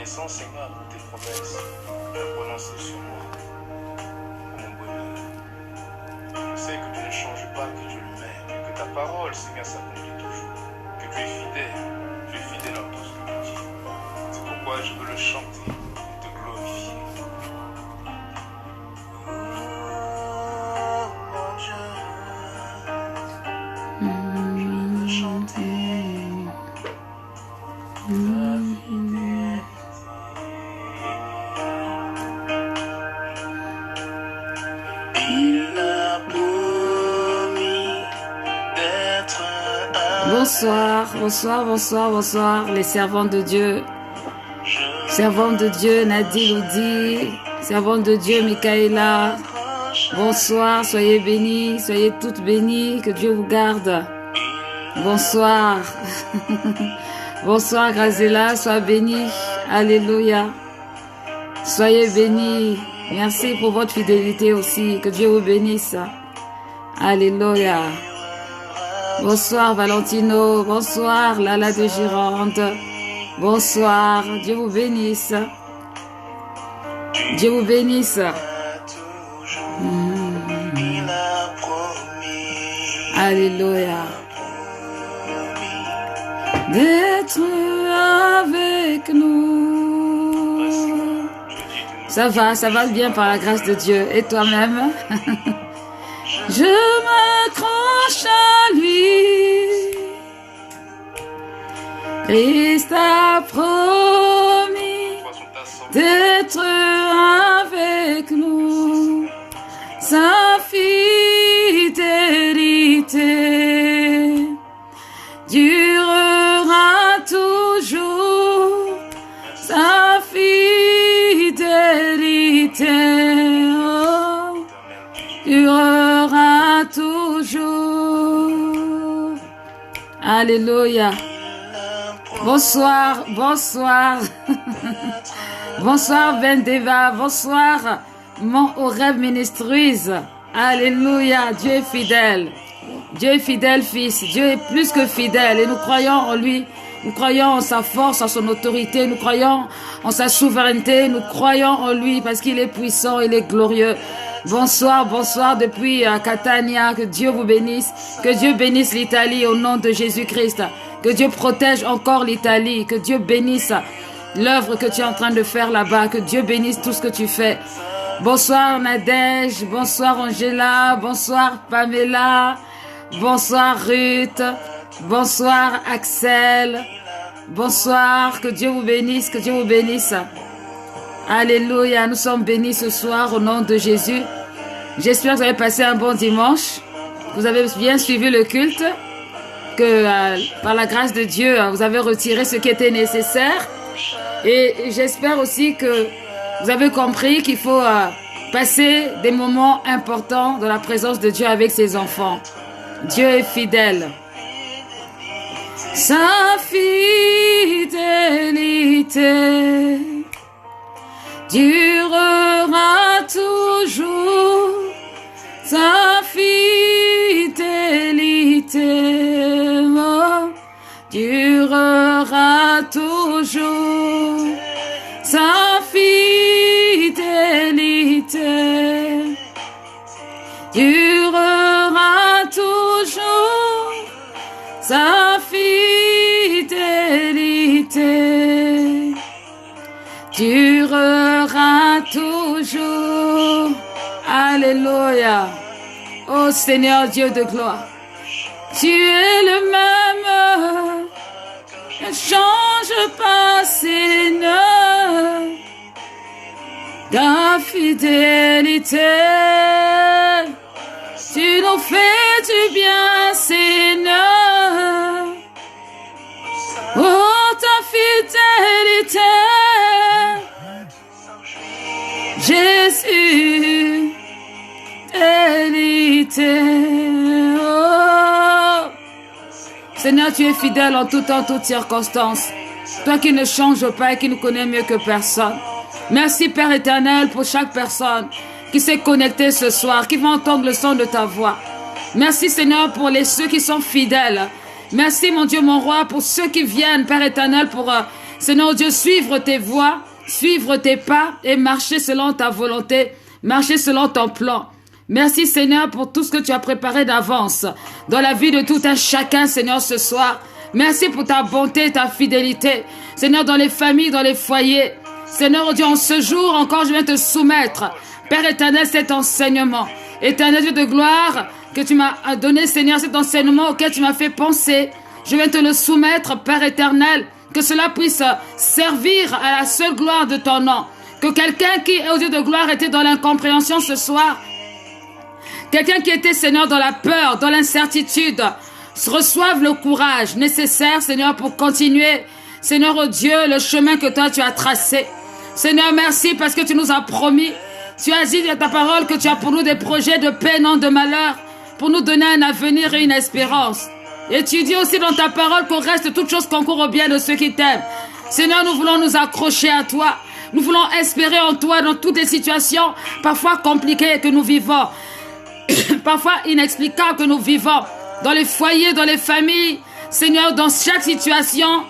reconnaissant, Seigneur, pour tes promesses prononcées sur moi, pour mon bonheur. Je sais que tu ne changes pas, que tu le mets, que ta parole, Seigneur, s'accomplit toujours, que tu es fidèle en tout ce que tu dis. C'est pourquoi je veux le chanter et te glorifier. Bonsoir, bonsoir, bonsoir, bonsoir, les servants de Dieu. Servante de Dieu, Nadine Oudi. Servante de Dieu, Michaela. Bonsoir, soyez bénis, soyez toutes bénies, que Dieu vous garde. Bonsoir. Bonsoir, Grazela, sois bénie. Alléluia. Soyez bénis. Merci pour votre fidélité aussi. Que Dieu vous bénisse. Alléluia. Bonsoir Valentino, bonsoir Lala de Gironde, bonsoir, Dieu vous bénisse, Dieu vous bénisse. Alléluia. D'être avec nous. Ça va bien par la grâce de Dieu. Et toi-même? Je m'accroche à lui. Christ a promis d'être avec nous. Sa fidélité durera toujours. Sa fidélité durera toujours. Alléluia. Bonsoir, bonsoir. Bonsoir Vendeva, bonsoir mon Oreb Ministries. Alléluia, Dieu est fidèle. Dieu est fidèle, fils. Dieu est plus que fidèle et nous croyons en lui. Nous croyons en sa force, en son autorité. Nous croyons en sa souveraineté. Nous croyons en lui parce qu'il est puissant, il est glorieux. Bonsoir, bonsoir depuis Catania. Que Dieu vous bénisse. Que Dieu bénisse l'Italie au nom de Jésus-Christ. Que Dieu protège encore l'Italie. Que Dieu bénisse l'œuvre que tu es en train de faire là-bas. Que Dieu bénisse tout ce que tu fais. Bonsoir Nadège. Bonsoir Angela. Bonsoir Pamela. Bonsoir Ruth. Bonsoir Axel. Bonsoir. Que Dieu vous bénisse. Que Dieu vous bénisse. Alléluia. Nous sommes bénis ce soir au nom de Jésus. J'espère que vous avez passé un bon dimanche. Vous avez bien suivi le culte. Que par la grâce de Dieu, vous avez retiré ce qui était nécessaire. Et j'espère aussi que vous avez compris qu'il faut passer des moments importants dans la présence de Dieu avec ses enfants. Dieu est fidèle. Sa fidélité durera toujours. Sa fidélité durera toujours. Sa fidélité durera toujours. Sa fidélité durera toujours. Alléluia. Ô Seigneur Dieu de gloire, tu es le même. Ne change pas, Seigneur, ta fidélité. Tu nous fais du bien, Seigneur. Oh, ta fidélité, Jésus, fidélité. Oh. Seigneur, tu es fidèle en tout temps, en toutes circonstances. Toi qui ne changes pas et qui nous connais mieux que personne. Merci Père éternel pour chaque personne qui s'est connectée ce soir, qui va entendre le son de ta voix. Merci Seigneur pour ceux qui sont fidèles. Merci mon Dieu, mon roi, pour ceux qui viennent, Père éternel, pour Seigneur Dieu, suivre tes voies, suivre tes pas et marcher selon ta volonté, marcher selon ton plan. Merci Seigneur pour tout ce que tu as préparé d'avance dans la vie de tout un chacun, Seigneur, ce soir. Merci pour ta bonté et ta fidélité. Seigneur, dans les familles, dans les foyers. Seigneur Dieu, en ce jour encore, je viens te soumettre, Père éternel, cet enseignement. Éternel Dieu de gloire, que tu m'as donné, Seigneur, cet enseignement auquel tu m'as fait penser. Je viens te le soumettre, Père éternel, que cela puisse servir à la seule gloire de ton nom. Que quelqu'un qui, aux yeux de gloire, était dans l'incompréhension ce soir, quelqu'un qui était, Seigneur, dans la peur, dans l'incertitude, reçoive le courage nécessaire, Seigneur, pour continuer, Seigneur, oh Dieu, le chemin que toi, tu as tracé. Seigneur, merci parce que tu nous as promis, tu as dit dans ta parole que tu as pour nous des projets de paix, non de malheur, pour nous donner un avenir et une espérance. Et tu dis aussi dans ta parole qu'on reste toutes choses concourent au bien de ceux qui t'aiment. Seigneur, nous voulons nous accrocher à toi. Nous voulons espérer en toi dans toutes les situations, parfois compliquées que nous vivons, parfois inexplicables que nous vivons, dans les foyers, dans les familles. Seigneur, dans chaque situation,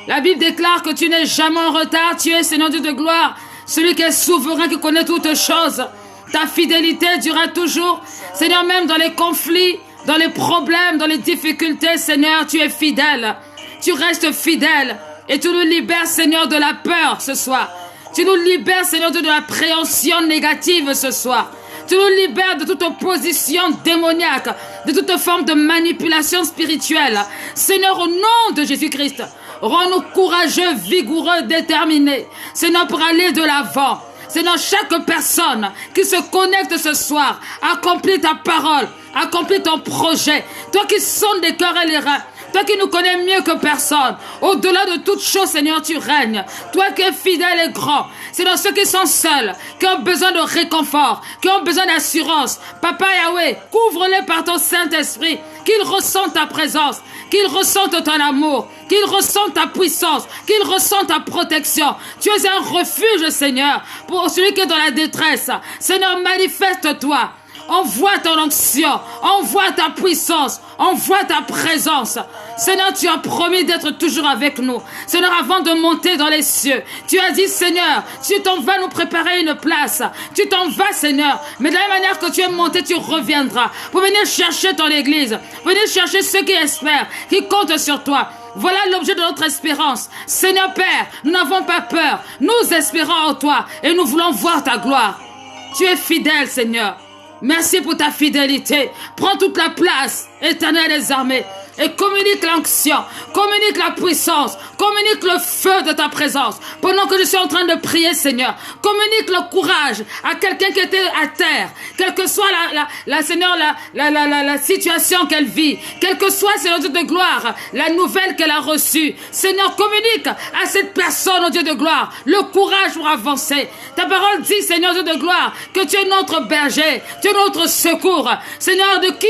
la Bible déclare que tu n'es jamais en retard. Tu es, Seigneur Dieu de gloire, celui qui est souverain, qui connaît toutes choses. Ta fidélité durera toujours. Seigneur, même dans les conflits, dans les problèmes, dans les difficultés, Seigneur, tu es fidèle. Tu restes fidèle. Et tu nous libères, Seigneur, de la peur ce soir. Tu nous libères, Seigneur, de la préhension négative ce soir. Tu nous libères de toute opposition démoniaque, de toute forme de manipulation spirituelle. Seigneur, au nom de Jésus-Christ, rends-nous courageux, vigoureux, déterminés. Seigneur, pour aller de l'avant. Seigneur, chaque personne qui se connecte ce soir, accomplis ta parole, accomplis ton projet. Toi qui sondes les cœurs et les reins, toi qui nous connais mieux que personne, au-delà de toute chose, Seigneur, tu règnes. Toi qui es fidèle et grand. Seigneur, ceux qui sont seuls, qui ont besoin de réconfort, qui ont besoin d'assurance. Papa Yahweh, couvre-les par ton Saint-Esprit, qu'ils ressentent ta présence, qu'ils ressentent ton amour, qu'ils ressentent ta puissance, qu'ils ressentent ta protection. Tu es un refuge, Seigneur, pour celui qui est dans la détresse. Seigneur, manifeste-toi. Envoie ton onction, envoie ta puissance, envoie ta présence. Seigneur, tu as promis d'être toujours avec nous. Seigneur, avant de monter dans les cieux, tu as dit, Seigneur, tu t'en vas nous préparer une place. Tu t'en vas, Seigneur. Mais de la même manière que tu es monté, tu reviendras pour venir chercher ton église, venir chercher ceux qui espèrent, qui comptent sur toi. Voilà l'objet de notre espérance. Seigneur Père, nous n'avons pas peur. Nous espérons en toi et nous voulons voir ta gloire. Tu es fidèle, Seigneur. Merci pour ta fidélité. Prends toute la place, Éternel des armées, et communique l'onction, communique la puissance, communique le feu de ta présence. Pendant que je suis en train de prier, Seigneur, communique le courage à quelqu'un qui était à terre, quelle que soit Seigneur, la situation qu'elle vit, quelle que soit, Seigneur Dieu de gloire, la nouvelle qu'elle a reçue. Seigneur, communique à cette personne, au Dieu de gloire, le courage pour avancer. Ta parole dit, Seigneur Dieu de gloire, que tu es notre berger, tu es notre secours. Seigneur, de qui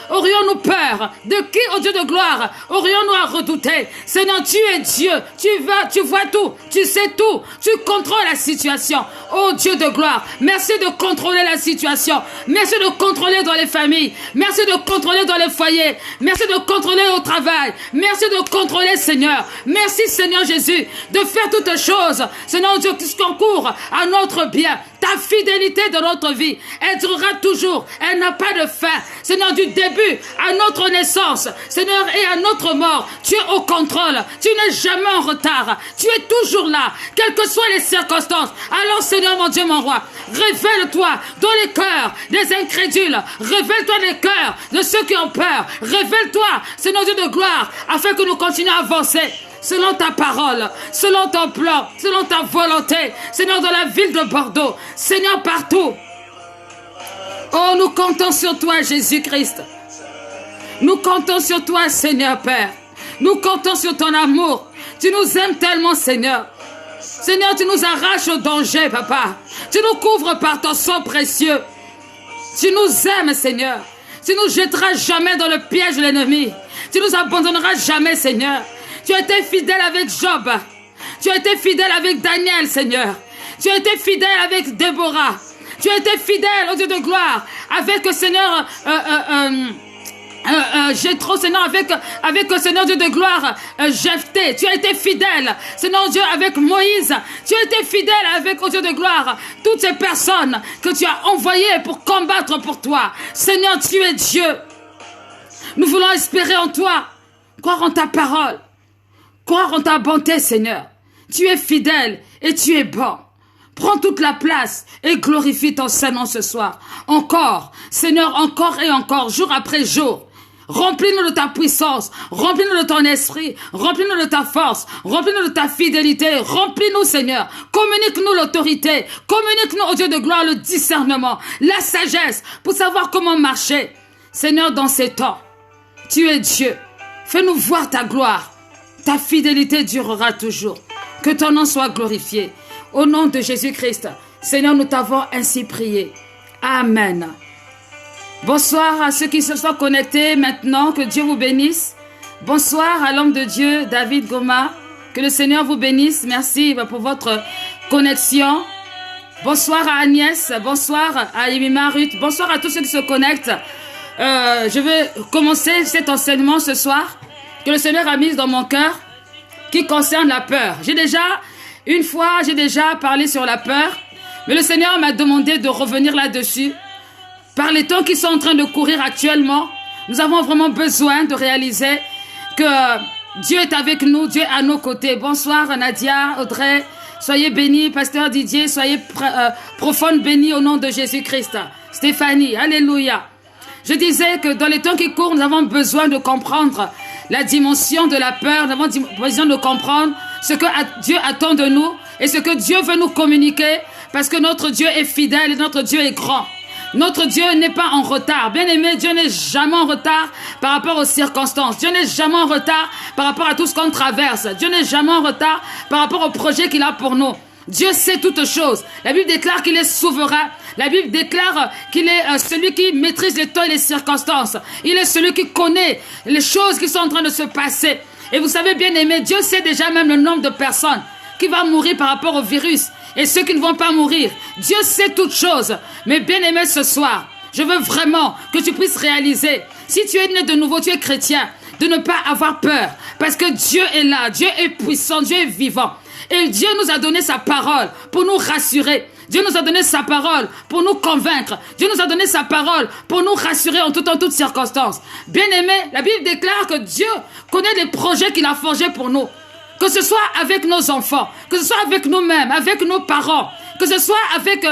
aurions-nous peur? De qui, ô Dieu de gloire, aurions-nous à redouter? Seigneur, tu es Dieu, tu vois tout, tu sais tout, tu contrôles la situation. Ô Dieu de gloire, merci de contrôler la situation, merci de contrôler dans les familles, merci de contrôler dans les foyers, merci de contrôler au travail, merci de contrôler, Seigneur. Merci, Seigneur Jésus, de faire toutes choses, Seigneur Dieu, qui concourt à notre bien. Ta fidélité dans notre vie, elle durera toujours, elle n'a pas de fin. Seigneur, du début à notre naissance, Seigneur, et à notre mort, tu es au contrôle, tu n'es jamais en retard, tu es toujours là, quelles que soient les circonstances. Alors, Seigneur, mon Dieu, mon roi, révèle-toi dans les cœurs des incrédules, révèle-toi dans les cœurs de ceux qui ont peur, révèle-toi, Seigneur Dieu de gloire, afin que nous continuions à avancer selon ta parole, selon ton plan, selon ta volonté. Seigneur, dans la ville de Bordeaux, Seigneur, partout. Oh, nous comptons sur toi, Jésus-Christ. Nous comptons sur toi, Seigneur Père. Nous comptons sur ton amour. Tu nous aimes tellement, Seigneur. Seigneur, tu nous arraches au danger, Papa. Tu nous couvres par ton sang précieux. Tu nous aimes, Seigneur. Tu nous jetteras jamais dans le piège de l'ennemi. Tu nous abandonneras jamais, Seigneur. Tu as été fidèle avec Job. Tu as été fidèle avec Daniel, Seigneur. Tu as été fidèle avec Déborah. Tu as été fidèle, au Dieu de gloire, avec, Seigneur, Jéthro, Seigneur, avec Seigneur Dieu de gloire, Jephthé, tu as été fidèle, Seigneur Dieu, avec Moïse, tu as été fidèle avec, Dieu de gloire, toutes ces personnes que tu as envoyées pour combattre pour toi. Seigneur, tu es Dieu. Nous voulons espérer en toi, croire en ta parole, croire en ta bonté, Seigneur. Tu es fidèle et tu es bon. Prends toute la place et glorifie ton Saint-Nom ce soir. Encore, Seigneur, encore et encore, jour après jour. Remplis-nous de ta puissance, remplis-nous de ton esprit, remplis-nous de ta force, remplis-nous de ta fidélité, remplis-nous, Seigneur. Communique-nous l'autorité, communique-nous, au Dieu de gloire, le discernement, la sagesse pour savoir comment marcher. Seigneur, dans ces temps, tu es Dieu. Fais-nous voir ta gloire. Ta fidélité durera toujours. Que ton nom soit glorifié. Au nom de Jésus-Christ, Seigneur, nous t'avons ainsi prié. Amen. Bonsoir à ceux qui se sont connectés maintenant. Que Dieu vous bénisse. Bonsoir à l'homme de Dieu, David Goma. Que le Seigneur vous bénisse. Merci pour votre connexion. Bonsoir à Agnès. Bonsoir à Yemima Ruth. Bonsoir à tous ceux qui se connectent. Je vais commencer cet enseignement ce soir que le Seigneur a mis dans mon cœur qui concerne la peur. Une fois, j'ai déjà parlé sur la peur, mais le Seigneur m'a demandé de revenir là-dessus. Par les temps qui sont en train de courir actuellement, nous avons vraiment besoin de réaliser que Dieu est avec nous, Dieu est à nos côtés. Bonsoir Nadia, Audrey, soyez bénis, Pasteur Didier, soyez profondes bénis au nom de Jésus-Christ. Stéphanie, alléluia. Je disais que dans les temps qui courent, nous avons besoin de comprendre la dimension de la peur, nous avons besoin de comprendre ce que Dieu attend de nous et ce que Dieu veut nous communiquer parce que notre Dieu est fidèle et notre Dieu est grand. Notre Dieu n'est pas en retard. Bien aimé, Dieu n'est jamais en retard par rapport aux circonstances. Dieu n'est jamais en retard par rapport à tout ce qu'on traverse. Dieu n'est jamais en retard par rapport au projet qu'il a pour nous. Dieu sait toutes choses. La Bible déclare qu'il est souverain. La Bible déclare qu'il est celui qui maîtrise les temps et les circonstances. Il est celui qui connaît les choses qui sont en train de se passer. Et vous savez, bien aimé, Dieu sait déjà même le nombre de personnes qui vont mourir par rapport au virus et ceux qui ne vont pas mourir. Dieu sait toutes choses. Mais bien aimé, ce soir, je veux vraiment que tu puisses réaliser, si tu es né de nouveau, tu es chrétien, de ne pas avoir peur. Parce que Dieu est là, Dieu est puissant, Dieu est vivant. Et Dieu nous a donné sa parole pour nous rassurer. Dieu nous a donné sa parole pour nous convaincre. Dieu nous a donné sa parole pour nous rassurer en toutes circonstances. Bien aimé, la Bible déclare que Dieu connaît les projets qu'il a forgés pour nous. Que ce soit avec nos enfants, que ce soit avec nous-mêmes, avec nos parents, que ce soit avec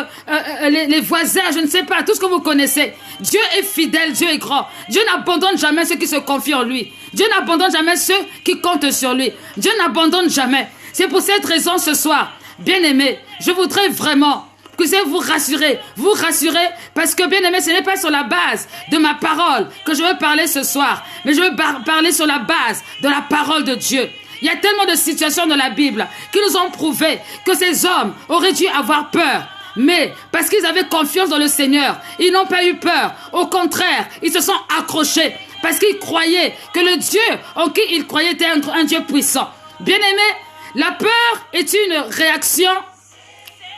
les voisins, je ne sais pas, tout ce que vous connaissez. Dieu est fidèle, Dieu est grand. Dieu n'abandonne jamais ceux qui se confient en lui. Dieu n'abandonne jamais ceux qui comptent sur lui. Dieu n'abandonne jamais. C'est pour cette raison ce soir, bien aimé, je voudrais vraiment que vous rassurer parce que bien aimé, ce n'est pas sur la base de ma parole que je veux parler ce soir, mais je veux parler sur la base de la parole de Dieu. Il y a tellement de situations dans la Bible qui nous ont prouvé que ces hommes auraient dû avoir peur. Mais parce qu'ils avaient confiance dans le Seigneur, ils n'ont pas eu peur. Au contraire, ils se sont accrochés parce qu'ils croyaient que le Dieu en qui ils croyaient était un Dieu puissant. Bien aimé, la peur est une réaction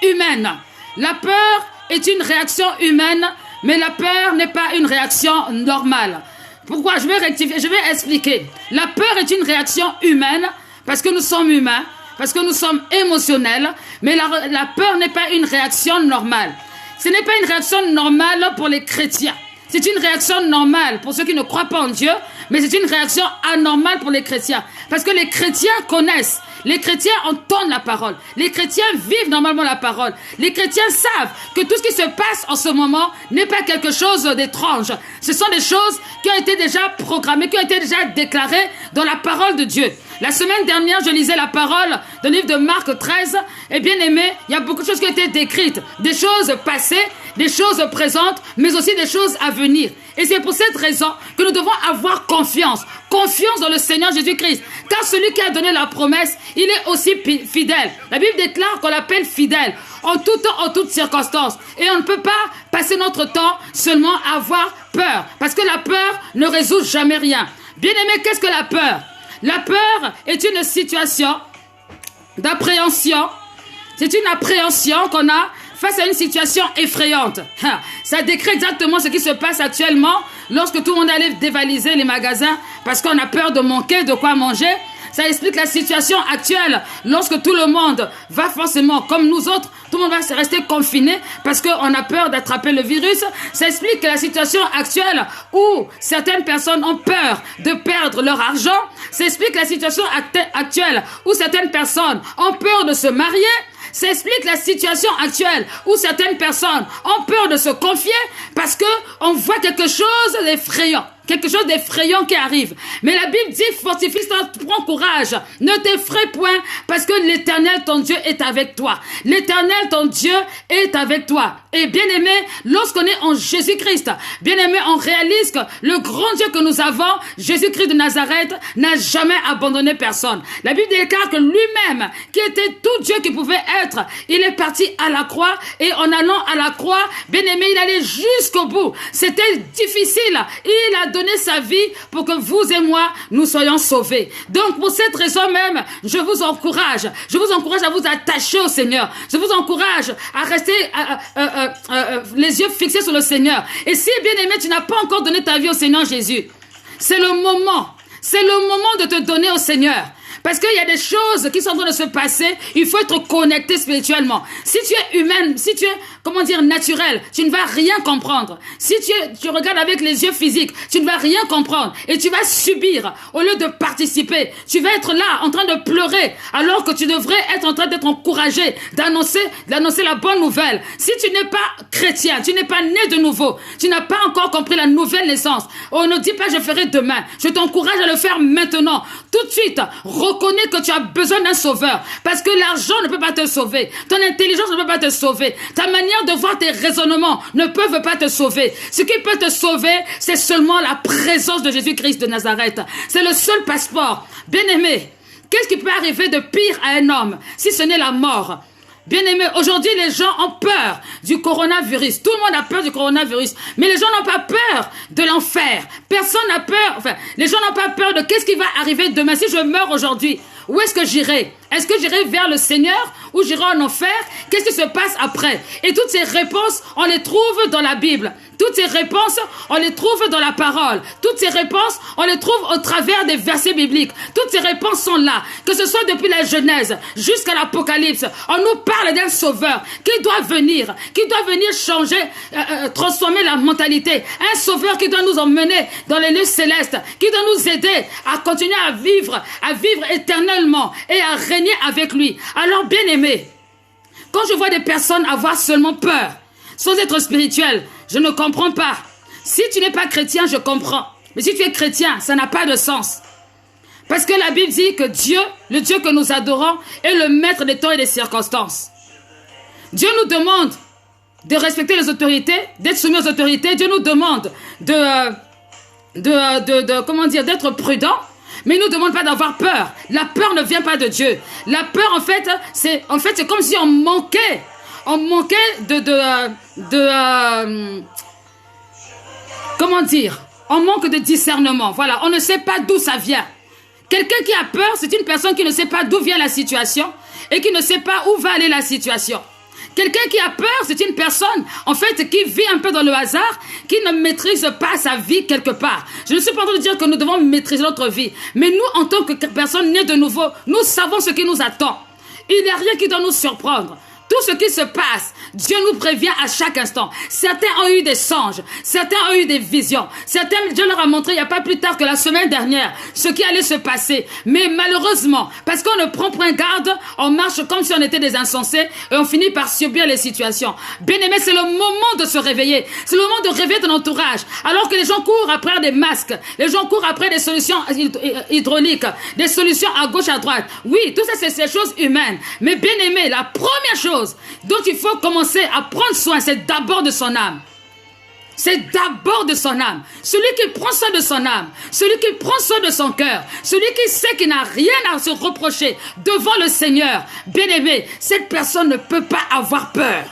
humaine. La peur est une réaction humaine, mais la peur n'est pas une réaction normale. Pourquoi? Je vais rectifier, je vais expliquer. La peur est une réaction humaine parce que nous sommes humains, parce que nous sommes émotionnels, mais la peur n'est pas une réaction normale. Ce n'est pas une réaction normale pour les chrétiens. C'est une réaction normale pour ceux qui ne croient pas en Dieu, mais c'est une réaction anormale pour les chrétiens. Parce que les chrétiens connaissent, les chrétiens entendent la parole, les chrétiens vivent normalement la parole. Les chrétiens savent que tout ce qui se passe en ce moment n'est pas quelque chose d'étrange. Ce sont des choses qui ont été déjà programmées, qui ont été déjà déclarées dans la parole de Dieu. La semaine dernière, je lisais la parole dans le livre de Marc 13. Et bien aimé, il y a beaucoup de choses qui ont été décrites. Des choses passées, des choses présentes, mais aussi des choses à venir. Et c'est pour cette raison que nous devons avoir confiance. Confiance dans le Seigneur Jésus-Christ. Car celui qui a donné la promesse, il est aussi fidèle. La Bible déclare qu'on l'appelle fidèle en tout temps, en toutes circonstances. Et on ne peut pas passer notre temps seulement à avoir peur. Parce que la peur ne résout jamais rien. Bien aimé, qu'est-ce que la peur? La peur est une situation d'appréhension. C'est une appréhension qu'on a face à une situation effrayante. Ça décrit exactement ce qui se passe actuellement lorsque tout le monde allait dévaliser les magasins parce qu'on a peur de manquer de quoi manger. Ça explique la situation actuelle lorsque tout le monde va forcément, comme nous autres, tout le monde va rester confiné parce qu'on a peur d'attraper le virus. Ça explique la situation actuelle où certaines personnes ont peur de perdre leur argent. Ça explique la situation actuelle où certaines personnes ont peur de se marier. Ça explique la situation actuelle où certaines personnes ont peur de se confier parce que on voit quelque chose d'effrayant. Quelque chose d'effrayant qui arrive. Mais la Bible dit, fortifie-toi, prends courage. Ne t'effraie point, parce que l'Éternel, ton Dieu, est avec toi. L'Éternel, ton Dieu, est avec toi. Et bien aimé, lorsqu'on est en Jésus-Christ, bien aimé, on réalise que le grand Dieu que nous avons, Jésus-Christ de Nazareth, n'a jamais abandonné personne. La Bible déclare que lui-même, qui était tout Dieu qui pouvait être, il est parti à la croix, et en allant à la croix, bien aimé, il allait jusqu'au bout. C'était difficile. Il a donné sa vie pour que vous et moi, nous soyons sauvés. Donc, pour cette raison même, je vous encourage à vous attacher au Seigneur. Je vous encourage à rester les yeux fixés sur le Seigneur. Et si, bien aimé, tu n'as pas encore donné ta vie au Seigneur Jésus, c'est le moment de te donner au Seigneur. Parce qu'il y a des choses qui sont en train de se passer, il faut être connecté spirituellement. Si tu es humaine, si tu es, naturel, tu ne vas rien comprendre. Si tu regardes avec les yeux physiques, tu ne vas rien comprendre. Et tu vas subir au lieu de participer. Tu vas être là en train de pleurer alors que tu devrais être en train d'être encouragé, d'annoncer la bonne nouvelle. Si tu n'es pas chrétien, tu n'es pas né de nouveau, tu n'as pas encore compris la nouvelle naissance. On ne dit pas je ferai demain. Je t'encourage à le faire maintenant. Tout de suite, reconnais que tu as besoin d'un sauveur. Parce que l'argent ne peut pas te sauver. Ton intelligence ne peut pas te sauver. Ta manière de voir tes raisonnements ne peuvent pas te sauver. Ce qui peut te sauver, c'est seulement la présence de Jésus-Christ de Nazareth. C'est le seul passeport. Bien-aimé, qu'est-ce qui peut arriver de pire à un homme si ce n'est la mort? Bien-aimé, aujourd'hui, les gens ont peur du coronavirus. Tout le monde a peur du coronavirus. Mais les gens n'ont pas peur de l'enfer. Personne n'a peur. Les gens n'ont pas peur de qu'est-ce qui va arriver demain. Si je meurs aujourd'hui, où est-ce que j'irai? Est-ce que j'irai vers le Seigneur ou j'irai en enfer? Qu'est-ce qui se passe après? Et toutes ces réponses, on les trouve dans la Bible. Toutes ces réponses, on les trouve dans la parole. Toutes ces réponses, on les trouve au travers des versets bibliques. Toutes ces réponses sont là. Que ce soit depuis la Genèse jusqu'à l'Apocalypse, on nous parle d'un sauveur qui doit venir changer, transformer la mentalité. Un sauveur qui doit nous emmener dans les lieux célestes, qui doit nous aider à continuer à vivre éternellement et à régner avec lui. Alors, bien aimé, quand je vois des personnes avoir seulement peur, sans être spirituel, je ne comprends pas. Si tu n'es pas chrétien, je comprends. Mais si tu es chrétien, ça n'a pas de sens. Parce que la Bible dit que Dieu, le Dieu que nous adorons, est le maître des temps et des circonstances. Dieu nous demande de respecter les autorités, d'être soumis aux autorités. Dieu nous demande d'être prudent. Mais il ne nous demande pas d'avoir peur. La peur ne vient pas de Dieu. La peur, en fait, c'est comme si on manquait on manque de discernement. Voilà, on ne sait pas d'où ça vient. Quelqu'un qui a peur, c'est une personne qui ne sait pas d'où vient la situation et qui ne sait pas où va aller la situation. Quelqu'un qui a peur, c'est une personne, en fait, qui vit un peu dans le hasard, qui ne maîtrise pas sa vie quelque part. Je ne suis pas en train de dire que nous devons maîtriser notre vie. Mais nous, en tant que personne née de nouveau, nous savons ce qui nous attend. Il n'y a rien qui doit nous surprendre. Tout ce qui se passe, Dieu nous prévient à chaque instant. Certains ont eu des songes, certains ont eu des visions. Certains, Dieu leur a montré il n'y a pas plus tard que la semaine dernière ce qui allait se passer. Mais malheureusement, parce qu'on ne prend point garde, on marche comme si on était des insensés et on finit par subir les situations. Bien aimé, c'est le moment de se réveiller. C'est le moment de réveiller ton entourage. Alors que les gens courent après des masques, les gens courent après des solutions hydrauliques, des solutions à gauche, à droite. Oui, tout ça, c'est ces choses humaines. Mais bien aimé, la première chose dont il faut commencer à prendre soin, c'est d'abord de son âme. C'est d'abord de son âme. Celui qui prend soin de son âme, celui qui prend soin de son cœur, celui qui sait qu'il n'a rien à se reprocher devant le Seigneur. Bien aimé, cette personne ne peut pas avoir peur.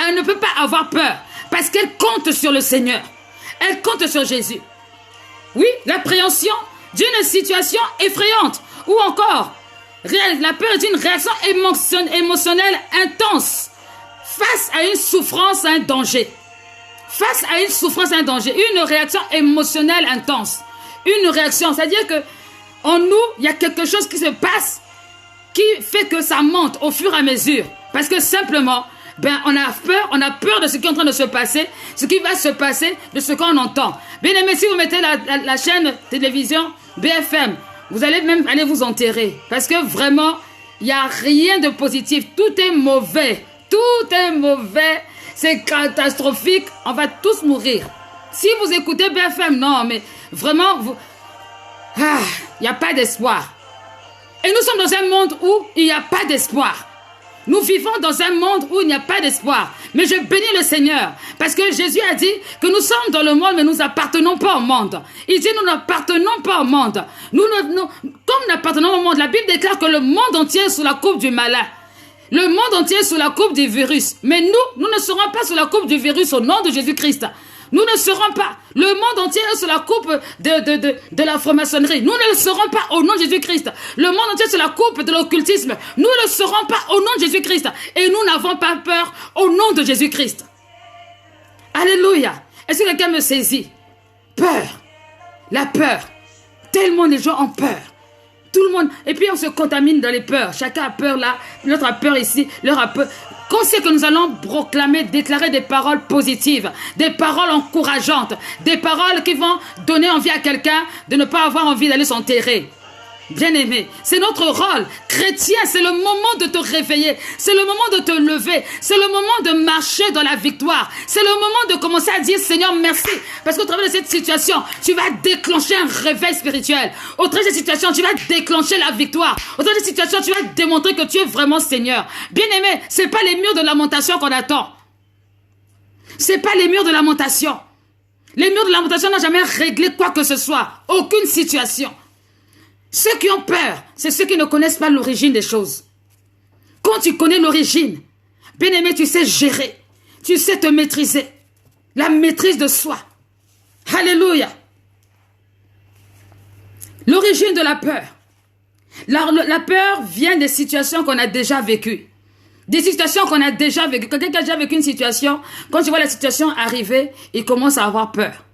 Elle ne peut pas avoir peur parce qu'elle compte sur le Seigneur. Elle compte sur Jésus. Oui, l'appréhension d'une situation effrayante ou encore la peur est une réaction émotionnelle intense face à une souffrance, un danger. Face à une souffrance, un danger, une réaction émotionnelle intense. Une réaction, c'est-à-dire que en nous, il y a quelque chose qui se passe qui fait que ça monte au fur et à mesure. Parce que simplement, on a peur de ce qui est en train de se passer, ce qui va se passer, de ce qu'on entend. Bien aimé, si vous mettez la chaîne télévision BFM, vous allez même aller vous enterrer. Parce que vraiment, il n'y a rien de positif. Tout est mauvais. Tout est mauvais. C'est catastrophique. On va tous mourir. Si vous écoutez BFM, non, mais vraiment, il n'y a pas d'espoir. Et nous sommes dans un monde où il n'y a pas d'espoir. Nous vivons dans un monde où il n'y a pas d'espoir. Mais je bénis le Seigneur. Parce que Jésus a dit que nous sommes dans le monde, mais nous n'appartenons pas au monde. Il dit nous n'appartenons pas au monde. Comme nous n'appartenons au monde, la Bible déclare que le monde entier est sous la coupe du malin. Le monde entier est sous la coupe du virus. Mais nous ne serons pas sous la coupe du virus au nom de Jésus-Christ. Nous ne serons pas. Le monde entier est sous la coupe de la franc-maçonnerie. Nous ne le serons pas au nom de Jésus-Christ. Le monde entier est sous la coupe de l'occultisme. Nous ne le serons pas au nom de Jésus-Christ. Et nous n'avons pas peur au nom de Jésus-Christ. Alléluia. Est-ce que quelqu'un me saisit? Peur. La peur. Tellement les gens ont peur. Tout le monde. Et puis on se contamine dans les peurs. Chacun a peur là. L'autre a peur ici. L'autre a peur. Quand c'est que nous allons proclamer, déclarer des paroles positives, des paroles encourageantes, des paroles qui vont donner envie à quelqu'un de ne pas avoir envie d'aller s'enterrer. Bien-aimé, c'est notre rôle. Chrétien, c'est le moment de te réveiller. C'est le moment de te lever. C'est le moment de marcher dans la victoire. C'est le moment de commencer à dire Seigneur, merci. Parce qu'au travers de cette situation, tu vas déclencher un réveil spirituel. Au travers de cette situation, tu vas déclencher la victoire. Au travers de cette situation, tu vas démontrer que tu es vraiment Seigneur. Bien-aimé, c'est pas les murs de lamentation qu'on attend. C'est pas les murs de lamentation. Les murs de lamentation n'ont jamais réglé quoi que ce soit. Aucune situation. Ceux qui ont peur, c'est ceux qui ne connaissent pas l'origine des choses. Quand tu connais l'origine, bien-aimé, tu sais gérer. Tu sais te maîtriser. La maîtrise de soi. Alléluia. L'origine de la peur. La peur vient des situations qu'on a déjà vécues. Des situations qu'on a déjà vécues. Quelqu'un qui a déjà vécu une situation, quand tu vois la situation arriver, il commence à avoir peur.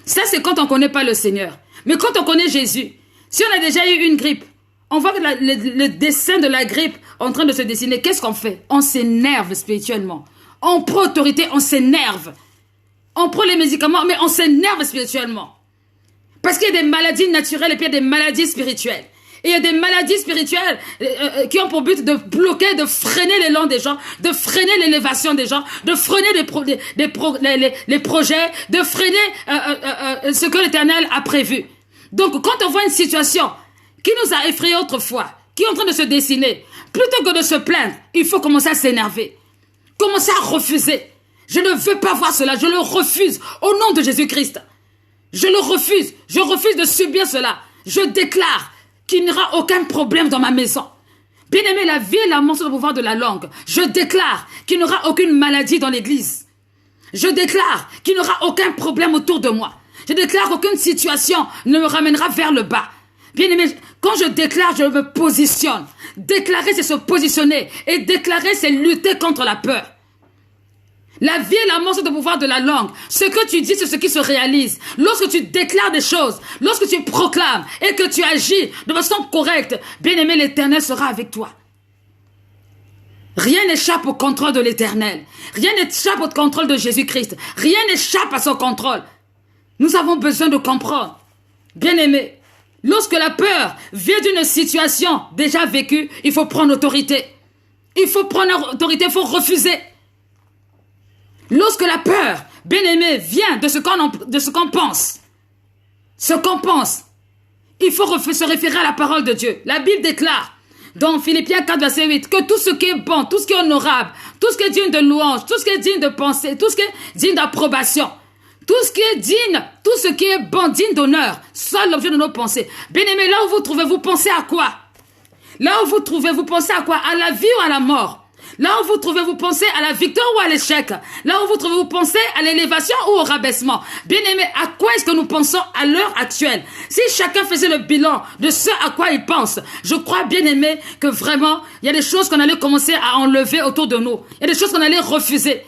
Ça, c'est quand on ne connaît pas le Seigneur. Mais quand on connaît Jésus, si on a déjà eu une grippe, on voit que le dessin de la grippe en train de se dessiner. Qu'est-ce qu'on fait? On s'énerve spirituellement. On prend autorité, on s'énerve. On prend les médicaments, mais on s'énerve spirituellement. Parce qu'il y a des maladies naturelles et puis il y a des maladies spirituelles. Et il y a des maladies spirituelles qui ont pour but de bloquer, de freiner l'élan des gens, de freiner l'élévation des gens, de freiner les projets, de freiner ce que l'Éternel a prévu. Donc, quand on voit une situation qui nous a effrayés autrefois, qui est en train de se dessiner, plutôt que de se plaindre, il faut commencer à s'énerver. Commencer à refuser. Je ne veux pas voir cela. Je le refuse au nom de Jésus-Christ. Je le refuse. Je refuse de subir cela. Je déclare qu'il n'y aura aucun problème dans ma maison. Bien-aimé, la vie et la mort sont au pouvoir de la langue. Je déclare qu'il n'y aura aucune maladie dans l'église. Je déclare qu'il n'y aura aucun problème autour de moi. Je déclare qu'aucune situation ne me ramènera vers le bas. Bien-aimé, quand je déclare, je me positionne. Déclarer, c'est se positionner. Et déclarer, c'est lutter contre la peur. La vie et la mort sont au pouvoir de la langue. Ce que tu dis, c'est ce qui se réalise. Lorsque tu déclares des choses, lorsque tu proclames et que tu agis de façon correcte, bien-aimé, l'Éternel sera avec toi. Rien n'échappe au contrôle de l'Éternel. Rien n'échappe au contrôle de Jésus-Christ. Rien n'échappe à son contrôle. Nous avons besoin de comprendre. Bien-aimé, lorsque la peur vient d'une situation déjà vécue, il faut prendre autorité. Il faut prendre autorité, il faut refuser. Lorsque la peur, bien-aimé, vient de ce qu'on pense, il faut se référer à la parole de Dieu. La Bible déclare dans Philippiens 4, verset 8, que tout ce qui est bon, tout ce qui est honorable, tout ce qui est digne de louange, tout ce qui est digne de pensée, tout ce qui est digne d'approbation, tout ce qui est digne, tout ce qui est bon, digne d'honneur, soit l'objet de nos pensées. Bien-aimés, là où vous trouvez, vous pensez à quoi? Là où vous trouvez, vous pensez à quoi? À la vie ou à la mort? Là où vous trouvez, vous pensez à la victoire ou à l'échec. Là où vous trouvez, vous pensez à l'élévation ou au rabaissement. Bien-aimés, à quoi est-ce que nous pensons à l'heure actuelle? Si chacun faisait le bilan de ce à quoi il pense, je crois, bien-aimés, que vraiment, il y a des choses qu'on allait commencer à enlever autour de nous. Il y a des choses qu'on allait refuser.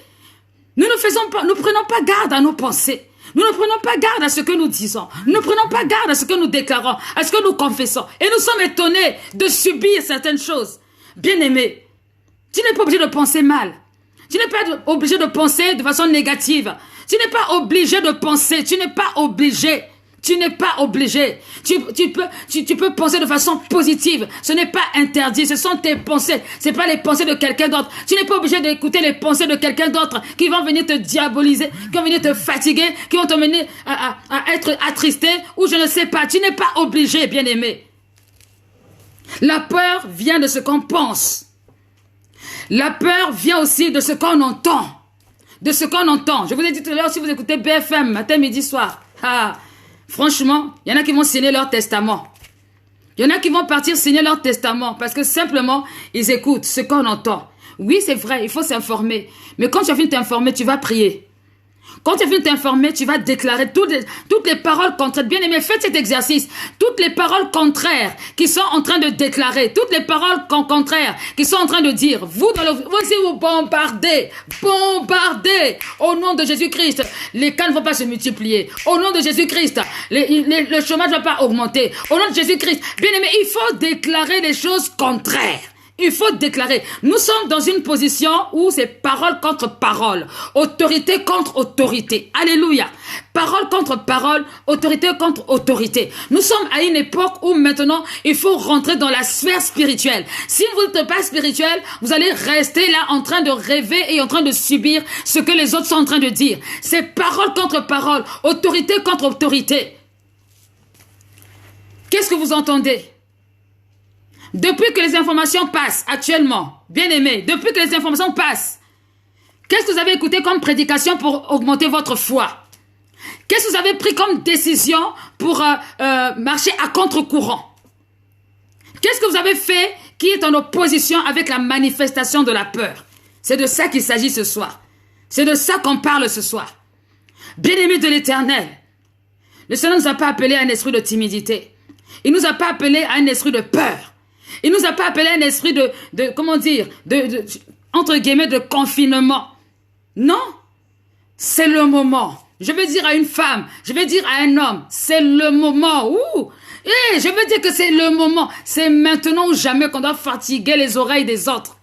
Nous ne prenons pas garde à nos pensées. Nous ne prenons pas garde à ce que nous disons. Nous ne prenons pas garde à ce que nous déclarons, à ce que nous confessons. Et nous sommes étonnés de subir certaines choses. Bien-aimés, tu n'es pas obligé de penser mal. Tu n'es pas obligé de penser de façon négative. Tu n'es pas obligé de penser. Tu n'es pas obligé. Tu n'es pas obligé. Tu peux penser de façon positive. Ce n'est pas interdit. Ce sont tes pensées. Ce n'est pas les pensées de quelqu'un d'autre. Tu n'es pas obligé d'écouter les pensées de quelqu'un d'autre qui vont venir te diaboliser, qui vont venir te fatiguer, qui vont te mener à être attristé ou je ne sais pas. Tu n'es pas obligé, bien-aimé. La peur vient de ce qu'on pense. La peur vient aussi de ce qu'on entend. De ce qu'on entend. Je vous ai dit tout à l'heure, si vous écoutez BFM, matin, midi, soir. Franchement, il y en a qui vont signer leur testament. Il y en a qui vont partir signer leur testament parce que simplement, ils écoutent ce qu'on entend. Oui, c'est vrai, il faut s'informer. Mais quand tu as fini de t'informer, tu vas prier. Quand tu as fini de t'informer, tu vas déclarer toutes les paroles contraires. Bien aimé, faites cet exercice. Toutes les paroles contraires qui sont en train de déclarer, toutes les paroles contraires qui sont en train de dire, vous aussi vous bombardez, au nom de Jésus-Christ. Les cas ne vont pas se multiplier. Au nom de Jésus-Christ, le chômage ne va pas augmenter. Au nom de Jésus-Christ, bien aimé, il faut déclarer les choses contraires. Il faut déclarer. Nous sommes dans une position où c'est parole contre parole, autorité contre autorité. Alléluia. Parole contre parole, autorité contre autorité. Nous sommes à une époque où maintenant, il faut rentrer dans la sphère spirituelle. Si vous n'êtes pas spirituel, vous allez rester là en train de rêver et en train de subir ce que les autres sont en train de dire. C'est parole contre parole, autorité contre autorité. Qu'est-ce que vous entendez? Depuis que les informations passent actuellement, bien aimé, depuis que les informations passent, qu'est-ce que vous avez écouté comme prédication pour augmenter votre foi? Qu'est-ce que vous avez pris comme décision pour marcher à contre-courant? Qu'est-ce que vous avez fait qui est en opposition avec la manifestation de la peur? C'est de ça qu'il s'agit ce soir. C'est de ça qu'on parle ce soir. Bien-aimé de l'Éternel, le Seigneur ne nous a pas appelé à un esprit de timidité. Il ne nous a pas appelé à un esprit de peur. Il ne nous a pas appelé à un esprit entre guillemets, de confinement. Non, c'est le moment. Je veux dire à une femme, je veux dire à un homme, c'est le moment. Je veux dire que c'est le moment. C'est maintenant ou jamais qu'on doit fatiguer les oreilles des autres.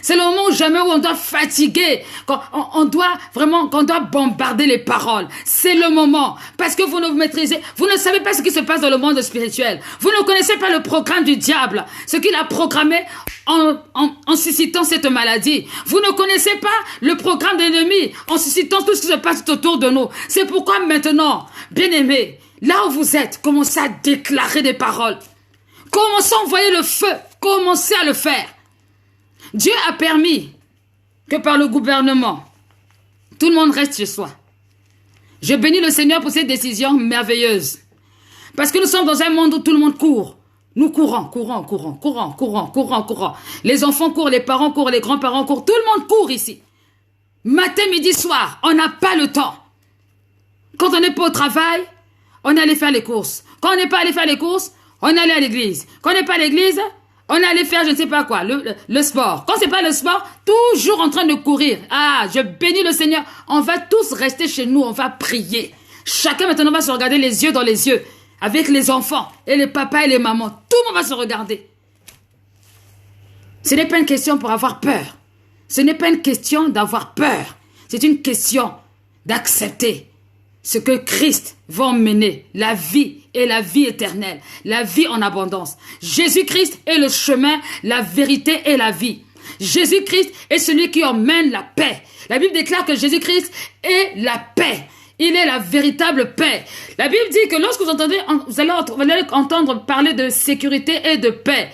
C'est le moment jamais où on doit fatiguer, qu'on doit bombarder les paroles. C'est le moment. Parce que vous ne vous maîtrisez, vous ne savez pas ce qui se passe dans le monde spirituel. Vous ne connaissez pas le programme du diable, ce qu'il a programmé en suscitant cette maladie. Vous ne connaissez pas le programme de l'ennemi en suscitant tout ce qui se passe tout autour de nous. C'est pourquoi maintenant, bien-aimés, là où vous êtes, commencez à déclarer des paroles. Commencez à envoyer le feu. Commencez à le faire. Dieu a permis que par le gouvernement, tout le monde reste chez soi. Je bénis le Seigneur pour ces décisions merveilleuses. Parce que nous sommes dans un monde où tout le monde court. Nous courons. Les enfants courent, les parents courent, les grands-parents courent. Tout le monde court ici. Matin, midi, soir, on n'a pas le temps. Quand on n'est pas au travail, on allait faire les courses. Quand on n'est pas allé faire les courses, on allait à l'église. Quand on n'est pas à l'église, on allait faire je ne sais pas quoi, le sport. Quand c'est pas le sport, toujours en train de courir. Je bénis le Seigneur. On va tous rester chez nous, on va prier. Chacun maintenant va se regarder les yeux dans les yeux. Avec les enfants et les papas et les mamans. Tout le monde va se regarder. Ce n'est pas une question pour avoir peur. Ce n'est pas une question d'avoir peur. C'est une question d'accepter ce que Christ va emmener, la vie et la vie éternelle, la vie en abondance. Jésus-Christ est le chemin, la vérité et la vie. Jésus-Christ est celui qui emmène la paix. La Bible déclare que Jésus-Christ est la paix. Il est la véritable paix. La Bible dit que lorsque vous allez entendre parler de sécurité et de paix.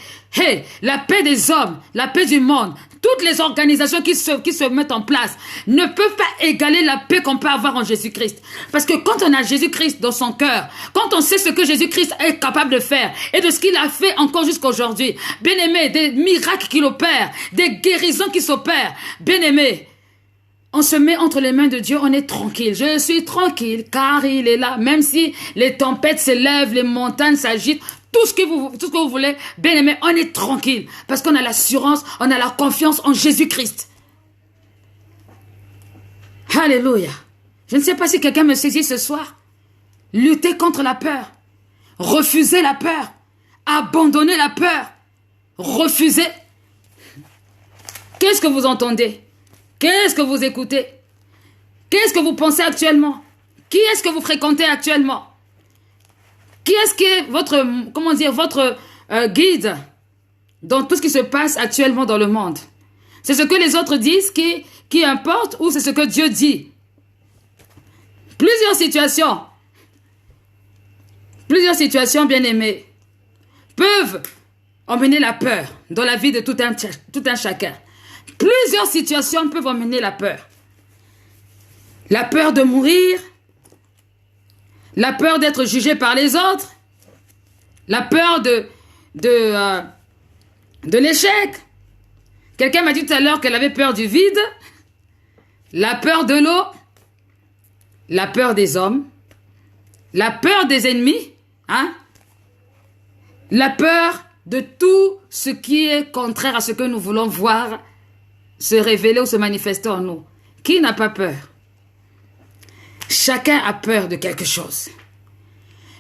La paix des hommes, la paix du monde, toutes les organisations qui se mettent en place ne peuvent pas égaler la paix qu'on peut avoir en Jésus-Christ. Parce que quand on a Jésus-Christ dans son cœur, quand on sait ce que Jésus-Christ est capable de faire et de ce qu'il a fait encore jusqu'à aujourd'hui, bien aimé, des miracles qu'il opère, des guérisons qui s'opèrent, bien aimé, on se met entre les mains de Dieu, on est tranquille. Je suis tranquille car il est là. Même si les tempêtes s'élèvent, les montagnes s'agitent, tout ce que vous voulez, bien aimé, on est tranquille. Parce qu'on a l'assurance, on a la confiance en Jésus-Christ. Alléluia. Je ne sais pas si quelqu'un me saisit ce soir. Lutter contre la peur. Refuser la peur. Abandonner la peur. Refuser. Qu'est-ce que vous entendez? Qu'est-ce que vous écoutez? Qu'est-ce que vous pensez actuellement? Qui est-ce que vous fréquentez actuellement? Qui est-ce qui est votre, comment dire, votre guide dans tout ce qui se passe actuellement dans le monde? C'est ce que les autres disent qui importe ou c'est ce que Dieu dit? Plusieurs situations bien aimées peuvent emmener la peur dans la vie de tout un chacun. Plusieurs situations peuvent emmener la peur. La peur de mourir, la peur d'être jugé par les autres, la peur de l'échec. Quelqu'un m'a dit tout à l'heure qu'elle avait peur du vide, la peur de l'eau, la peur des hommes, la peur des ennemis, hein? La peur de tout ce qui est contraire à ce que nous voulons voir se révéler ou se manifester en nous. Qui n'a pas peur? Chacun a peur de quelque chose.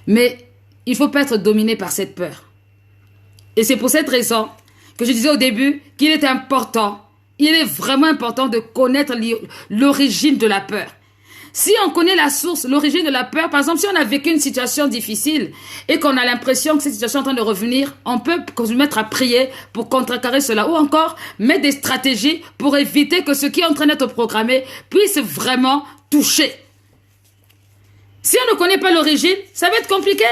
Mais il ne faut pas être dominé par cette peur. Et c'est pour cette raison que je disais au début qu'il est important, il est vraiment important de connaître l'origine de la peur. Si on connaît la source, l'origine de la peur, par exemple, si on a vécu une situation difficile et qu'on a l'impression que cette situation est en train de revenir, on peut se mettre à prier pour contrecarrer cela ou encore mettre des stratégies pour éviter que ce qui est en train d'être programmé puisse vraiment toucher. Si on ne connaît pas l'origine, ça va être compliqué.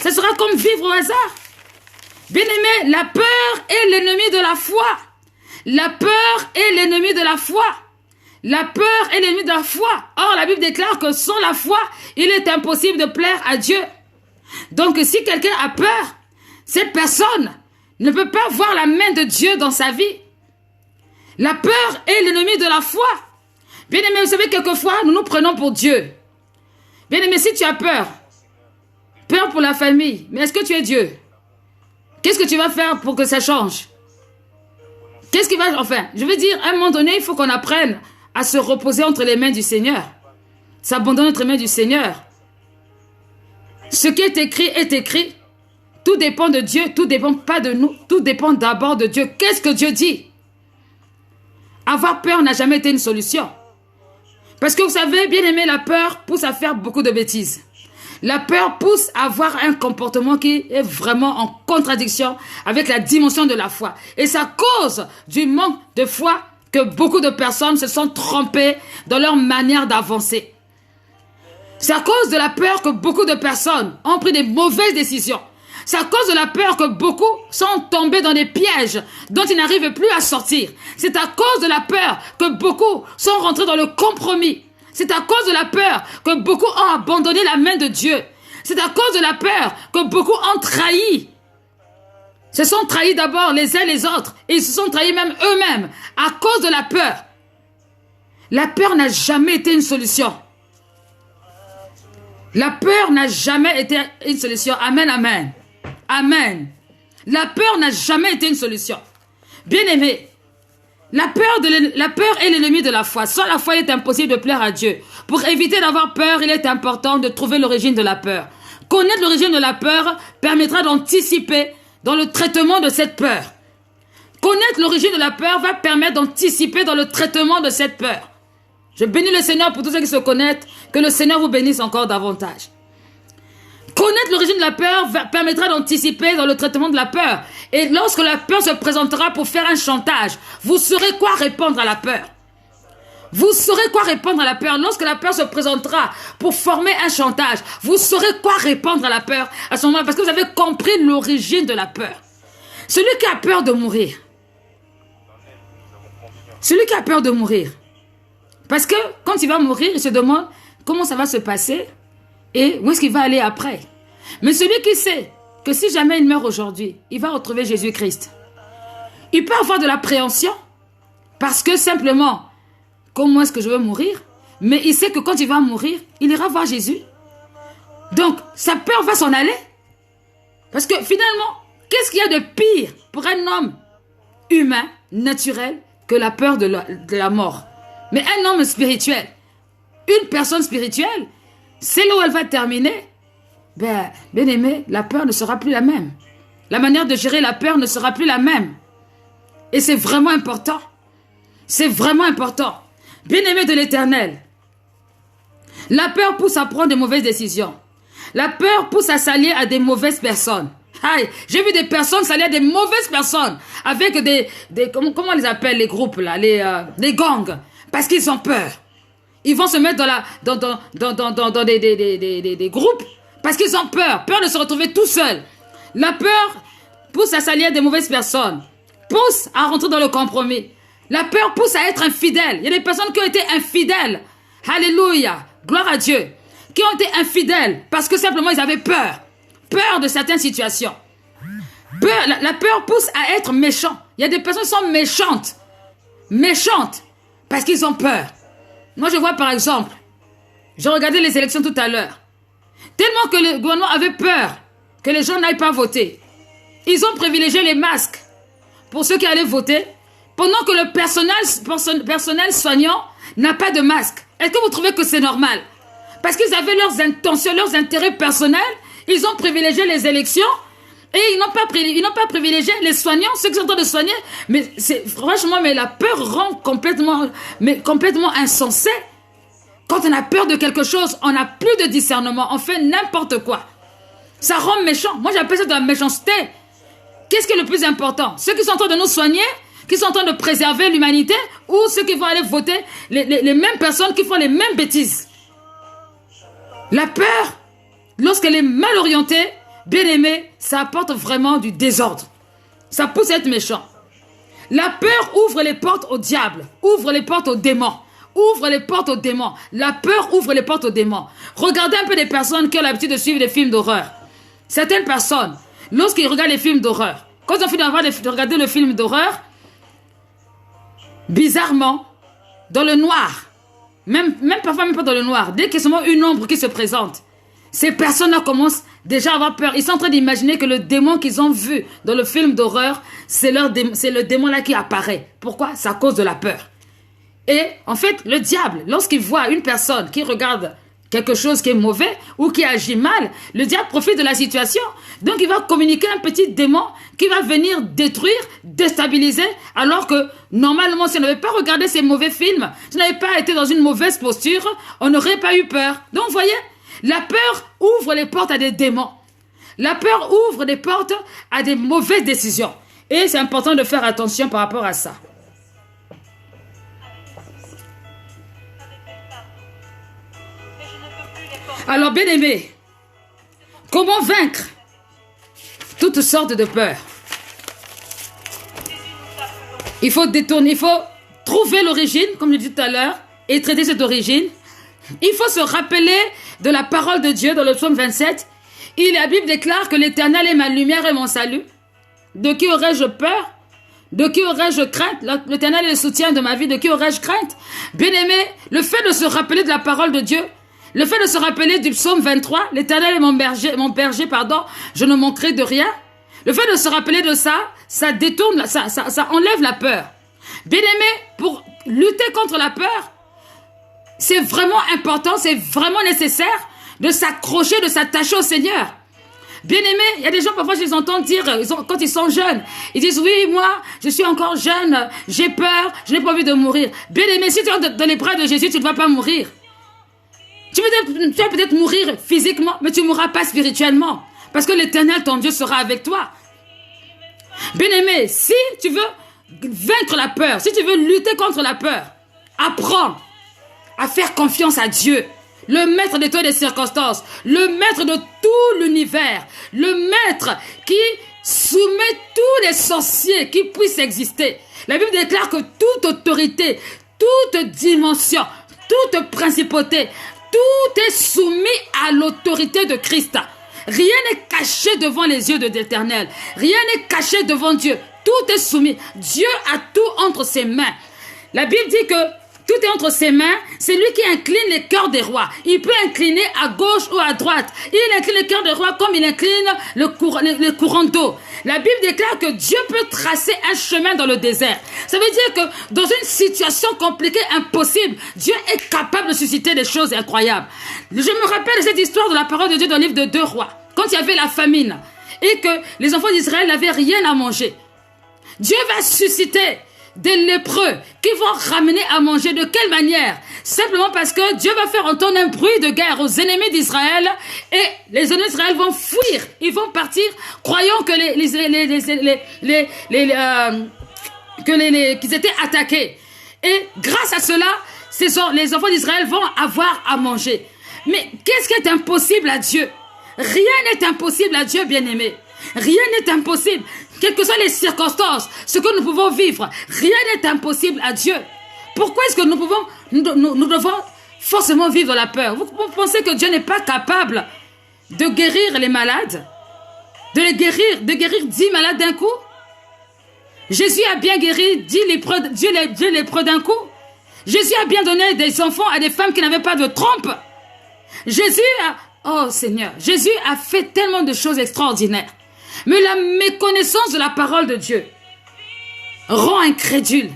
Ce sera comme vivre au hasard. Bien aimé, la peur est l'ennemi de la foi. La peur est l'ennemi de la foi. La peur est l'ennemi de la foi. Or, la Bible déclare que sans la foi, il est impossible de plaire à Dieu. Donc, si quelqu'un a peur, cette personne ne peut pas voir la main de Dieu dans sa vie. La peur est l'ennemi de la foi. Bien aimé, vous savez, quelquefois, nous nous prenons pour Dieu. Bien aimé, si tu as peur pour la famille, mais est-ce que tu es Dieu? Qu'est-ce que tu vas faire pour que ça change? Qu'est-ce qui va... Enfin, je veux dire, à un moment donné, il faut qu'on apprenne à se reposer entre les mains du Seigneur. S'abandonner entre les mains du Seigneur. Ce qui est écrit. Tout dépend de Dieu, tout dépend pas de nous. Tout dépend d'abord de Dieu. Qu'est-ce que Dieu dit? Avoir peur n'a jamais été une solution. Parce que vous savez, bien aimé, la peur pousse à faire beaucoup de bêtises. La peur pousse à avoir un comportement qui est vraiment en contradiction avec la dimension de la foi. Et c'est à cause du manque de foi que beaucoup de personnes se sont trompées dans leur manière d'avancer. C'est à cause de la peur que beaucoup de personnes ont pris des mauvaises décisions. C'est à cause de la peur que beaucoup sont tombés dans des pièges dont ils n'arrivent plus à sortir. C'est à cause de la peur que beaucoup sont rentrés dans le compromis. C'est à cause de la peur que beaucoup ont abandonné la main de Dieu. C'est à cause de la peur que beaucoup ont trahi. Se sont trahis d'abord les uns les autres. Et ils se sont trahis même eux-mêmes à cause de la peur. La peur n'a jamais été une solution. La peur n'a jamais été une solution. Amen, amen. Amen. La peur n'a jamais été une solution. Bien-aimé, la peur est l'ennemi de la foi. Sans la foi, il est impossible de plaire à Dieu. Pour éviter d'avoir peur, il est important de trouver l'origine de la peur. Connaître l'origine de la peur permettra d'anticiper dans le traitement de cette peur. Connaître l'origine de la peur va permettre d'anticiper dans le traitement de cette peur. Je bénis le Seigneur pour tous ceux qui se connaissent. Que le Seigneur vous bénisse encore davantage. Connaître l'origine de la peur permettra d'anticiper dans le traitement de la peur. Et lorsque la peur se présentera pour faire un chantage, vous saurez quoi répondre à la peur. Vous saurez quoi répondre à la peur. Lorsque la peur se présentera pour former un chantage, vous saurez quoi répondre à la peur à ce moment, parce que vous avez compris l'origine de la peur. Celui qui a peur de mourir, Celui qui a peur de mourir. Parce que quand il va mourir, il se demande comment ça va se passer et où est-ce qu'il va aller après. Mais celui qui sait que si jamais il meurt aujourd'hui, il va retrouver Jésus-Christ. Il peut avoir de l'appréhension parce que simplement, comment est-ce que je veux mourir? Mais il sait que quand il va mourir, il ira voir Jésus. Donc, sa peur va s'en aller. Parce que finalement, qu'est-ce qu'il y a de pire pour un homme humain, naturel, que la peur de la mort? Mais un homme spirituel, une personne spirituelle, c'est là où elle va terminer. Ben, bien aimé, la peur ne sera plus la même. La manière de gérer la peur ne sera plus la même. Et c'est vraiment important. C'est vraiment important. Bien-aimé de l'Éternel, la peur pousse à prendre de mauvaises décisions. La peur pousse à s'allier à des mauvaises personnes. Aïe, j'ai vu des personnes s'allier à des mauvaises personnes avec comment on les appelle les groupes là, les gangs, parce qu'ils ont peur. Ils vont se mettre dans des groupes parce qu'ils ont peur de se retrouver tout seuls. La peur pousse à s'allier à des mauvaises personnes, pousse à rentrer dans le compromis. La peur pousse à être infidèle. Il y a des personnes qui ont été infidèles. Alléluia, gloire à Dieu. Qui ont été infidèles parce que simplement ils avaient peur. Peur de certaines situations. La peur pousse à être méchant. Il y a des personnes qui sont méchantes. Méchantes parce qu'ils ont peur. Moi je vois par exemple, j'ai regardé les élections tout à l'heure. Tellement que le gouvernement avait peur que les gens n'aillent pas voter. Ils ont privilégié les masques pour ceux qui allaient voter. Pendant que le personnel soignant n'a pas de masque. Est-ce que vous trouvez que c'est normal? Parce qu'ils avaient leurs intentions, leurs intérêts personnels, ils ont privilégié les élections et ils n'ont pas privilégié les soignants, ceux qui sont en train de soigner. Mais franchement, mais la peur rend complètement insensé. Quand on a peur de quelque chose, on n'a plus de discernement, on fait n'importe quoi. Ça rend méchant. Moi, j'appelle ça de la méchanceté. Qu'est-ce qui est le plus important? Ceux qui sont en train de nous soigner, qui sont en train de préserver l'humanité, ou ceux qui vont aller voter, les mêmes personnes qui font les mêmes bêtises. La peur, lorsqu'elle est mal orientée, bien aimée, ça apporte vraiment du désordre. Ça pousse à être méchant. La peur ouvre les portes au diable, ouvre les portes aux démons. Ouvre les portes aux démons. La peur ouvre les portes aux démons. Regardez un peu des personnes qui ont l'habitude de suivre des films d'horreur. Certaines personnes, lorsqu'ils regardent les films d'horreur, quand ils ont fini de regarder le film d'horreur, bizarrement, dans le noir, même parfois même pas dans le noir, dès qu'il y a seulement une ombre qui se présente, ces personnes-là commencent déjà à avoir peur. Ils sont en train d'imaginer que le démon qu'ils ont vu dans le film d'horreur, c'est le démon-là qui apparaît. Pourquoi? C'est à cause de la peur. Et en fait, le diable, lorsqu'il voit une personne qui regarde quelque chose qui est mauvais ou qui agit mal, le diable profite de la situation. Donc, il va communiquer un petit démon qui va venir détruire, déstabiliser, alors que normalement, si on n'avait pas regardé ces mauvais films, si on n'avait pas été dans une mauvaise posture, on n'aurait pas eu peur. Donc, vous voyez, la peur ouvre les portes à des démons. La peur ouvre les portes à des mauvaises décisions. Et c'est important de faire attention par rapport à ça. Alors, bien aimé, comment vaincre toutes sortes de peurs? Il faut trouver l'origine, comme je disais tout à l'heure, et traiter cette origine. Il faut se rappeler de la parole de Dieu dans le psaume 27. La Bible déclare que l'Éternel est ma lumière et mon salut. De qui aurais-je peur? De qui aurais-je crainte? L'Éternel est le soutien de ma vie. De qui aurais-je crainte? Bien aimé, le fait de se rappeler de la parole de Dieu, le fait de se rappeler du psaume 23, l'Éternel est mon berger, je ne manquerai de rien. Le fait de se rappeler de ça, ça détourne, ça enlève la peur. Bien aimé, pour lutter contre la peur, c'est vraiment important, c'est vraiment nécessaire de s'accrocher, de s'attacher au Seigneur. Bien aimé, il y a des gens parfois je les entends dire, quand ils sont jeunes, ils disent oui, moi, je suis encore jeune, j'ai peur, je n'ai pas envie de mourir. Bien aimé, si tu es dans les bras de Jésus, tu ne vas pas mourir. Tu vas peut-être mourir physiquement, mais tu ne mourras pas spirituellement. Parce que l'Éternel, ton Dieu, sera avec toi. Bien-aimé, si tu veux vaincre la peur, si tu veux lutter contre la peur, apprends à faire confiance à Dieu, le maître de toutes les circonstances, le maître de tout l'univers, le maître qui soumet tous les sorciers qui puissent exister. La Bible déclare que toute autorité, toute dimension, toute principauté, tout est soumis à l'autorité de Christ. Rien n'est caché devant les yeux de l'Éternel. Rien n'est caché devant Dieu. Tout est soumis. Dieu a tout entre ses mains. La Bible dit que tout est entre ses mains. C'est lui qui incline les cœurs des rois. Il peut incliner à gauche ou à droite. Il incline les cœurs des rois comme il incline le courant d'eau. La Bible déclare que Dieu peut tracer un chemin dans le désert. Ça veut dire que dans une situation compliquée, impossible, Dieu est capable de susciter des choses incroyables. Je me rappelle cette histoire de la parole de Dieu dans le livre de 2 Rois. Quand il y avait la famine et que les enfants d'Israël n'avaient rien à manger. Dieu va susciter des lépreux qui vont ramener à manger. De quelle manière? Simplement parce que Dieu va faire entendre un bruit de guerre aux ennemis d'Israël et les ennemis d'Israël vont fuir. Ils vont partir croyant que qu'ils étaient attaqués. Et grâce à cela, les enfants d'Israël vont avoir à manger. Mais qu'est-ce qui est impossible à Dieu? Rien n'est impossible à Dieu, bien-aimé. Rien n'est impossible. Quelles que soient les circonstances, ce que nous pouvons vivre, rien n'est impossible à Dieu. Pourquoi est-ce que nous devons forcément vivre dans la peur? Vous pensez que Dieu n'est pas capable de guérir les malades? De guérir 10 malades d'un coup? Jésus a bien guéri 10 lépreux d'un coup. Jésus a bien donné des enfants à des femmes qui n'avaient pas de trompe. Oh Seigneur, Jésus a fait tellement de choses extraordinaires. Mais la méconnaissance de la parole de Dieu rend incrédule.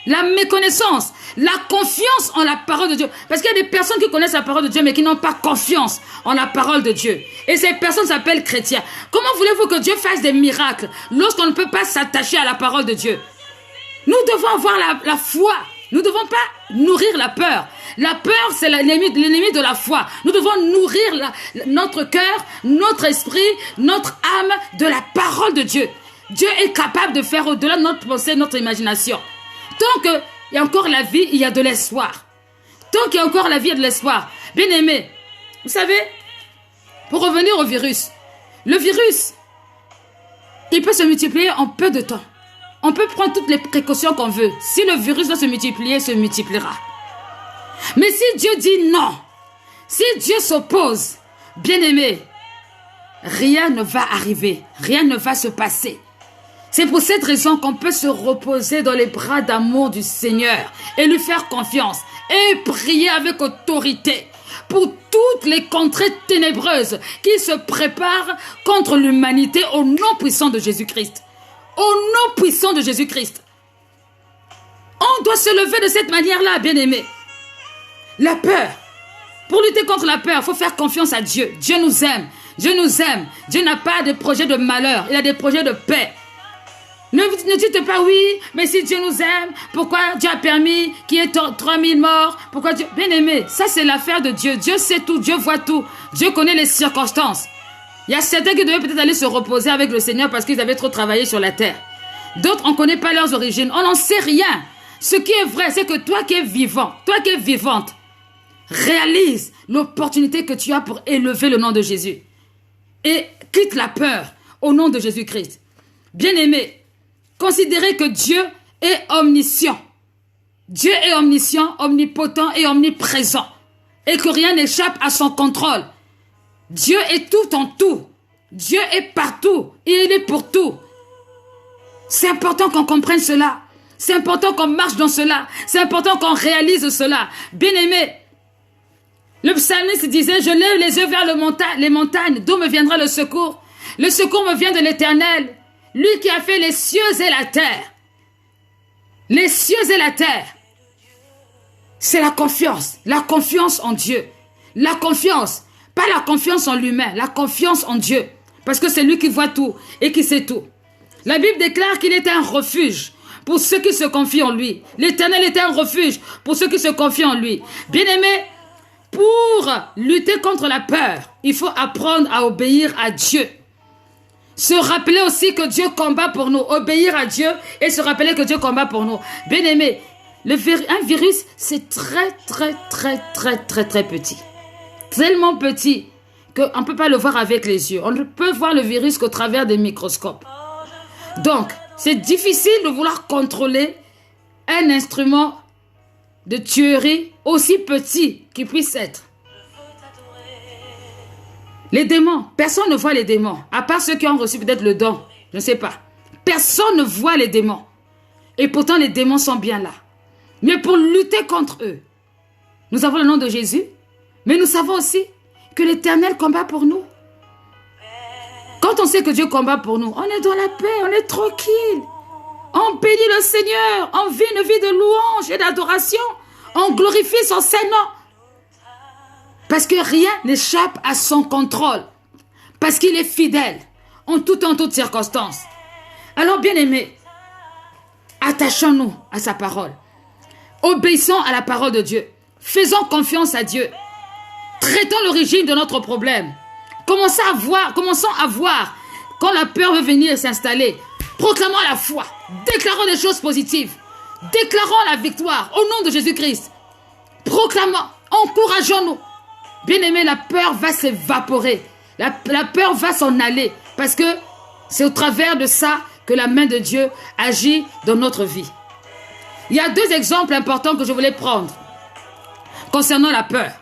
La méconnaissance, la confiance en la parole de Dieu. Parce qu'il y a des personnes qui connaissent la parole de Dieu mais qui n'ont pas confiance en la parole de Dieu. Et ces personnes s'appellent chrétiens. Comment voulez-vous que Dieu fasse des miracles lorsqu'on ne peut pas s'attacher à la parole de Dieu? Nous devons avoir la foi. Nous ne devons pas nourrir la peur. La peur, c'est l'ennemi de la foi. Nous devons nourrir notre cœur, notre esprit, notre âme de la parole de Dieu. Dieu est capable de faire au-delà de notre pensée, notre imagination. Tant qu'il y a encore la vie, il y a de l'espoir. Tant qu'il y a encore la vie, il y a de l'espoir. Bien-aimés, vous savez, pour revenir au virus, le virus, il peut se multiplier en peu de temps. On peut prendre toutes les précautions qu'on veut. Si le virus doit se multiplier, il se multipliera. Mais si Dieu dit non, si Dieu s'oppose, bien-aimé, rien ne va arriver, rien ne va se passer. C'est pour cette raison qu'on peut se reposer dans les bras d'amour du Seigneur et lui faire confiance et prier avec autorité pour toutes les contrées ténébreuses qui se préparent contre l'humanité au nom puissant de Jésus-Christ. Au nom puissant de Jésus-Christ. On doit se lever de cette manière-là, bien-aimé. La peur. Pour lutter contre la peur, il faut faire confiance à Dieu. Dieu nous aime. Dieu nous aime. Dieu n'a pas de projet de malheur. Il a des projets de paix. Ne dites pas oui, mais si Dieu nous aime, pourquoi Dieu a permis qu'il y ait 3000 morts? Pourquoi Dieu... Bien-aimé, ça c'est l'affaire de Dieu. Dieu sait tout, Dieu voit tout. Dieu connaît les circonstances. Il y a certains qui devaient peut-être aller se reposer avec le Seigneur parce qu'ils avaient trop travaillé sur la terre. D'autres, on ne connaît pas leurs origines. On n'en sait rien. Ce qui est vrai, c'est que toi qui es vivant, toi qui es vivante, réalise l'opportunité que tu as pour élever le nom de Jésus. Et quitte la peur au nom de Jésus-Christ. Bien-aimé, considérez que Dieu est omniscient. Dieu est omniscient, omnipotent et omniprésent. Et que rien n'échappe à son contrôle. Dieu est tout en tout. Dieu est partout. Et il est pour tout. C'est important qu'on comprenne cela. C'est important qu'on marche dans cela. C'est important qu'on réalise cela. Bien-aimé, le psalmiste disait, je lève les yeux vers les montagnes. D'où me viendra le secours? Le secours me vient de l'Éternel. Lui qui a fait les cieux et la terre. Les cieux et la terre. C'est la confiance en Dieu. La confiance, pas la confiance en l'humain, la confiance en Dieu. Parce que c'est lui qui voit tout et qui sait tout. La Bible déclare qu'il est un refuge pour ceux qui se confient en lui. L'Éternel est un refuge pour ceux qui se confient en lui. Bien-aimés, pour lutter contre la peur, il faut apprendre à obéir à Dieu. Se rappeler aussi que Dieu combat pour nous. Obéir à Dieu et se rappeler que Dieu combat pour nous. Bien-aimés, un virus, c'est très petit. Tellement petit qu'on ne peut pas le voir avec les yeux. On ne peut voir le virus qu'au travers des microscopes. Donc, c'est difficile de vouloir contrôler un instrument de tuerie aussi petit qu'il puisse être. Les démons, personne ne voit les démons, à part ceux qui ont reçu peut-être le don, je ne sais pas. Personne ne voit les démons. Et pourtant, les démons sont bien là. Mais pour lutter contre eux, nous avons le nom de Jésus, mais nous savons aussi que l'Éternel combat pour nous. Quand on sait que Dieu combat pour nous, on est dans la paix, on est tranquille. On bénit le Seigneur, on vit une vie de louange et d'adoration. On glorifie son Saint-Nom. Parce que rien n'échappe à son contrôle. Parce qu'il est fidèle en toutes circonstances. Alors, bien-aimés, attachons-nous à sa parole. Obéissons à la parole de Dieu. Faisons confiance à Dieu. Traitons l'origine de notre problème. Commençons à voir quand la peur veut venir s'installer. Proclamons la foi. Déclarons des choses positives. Déclarons la victoire au nom de Jésus-Christ. Proclamons, encourageons-nous. Bien-aimés, la peur va s'évaporer. La peur va s'en aller. Parce que c'est au travers de ça que la main de Dieu agit dans notre vie. Il y a deux exemples importants que je voulais prendre concernant la peur.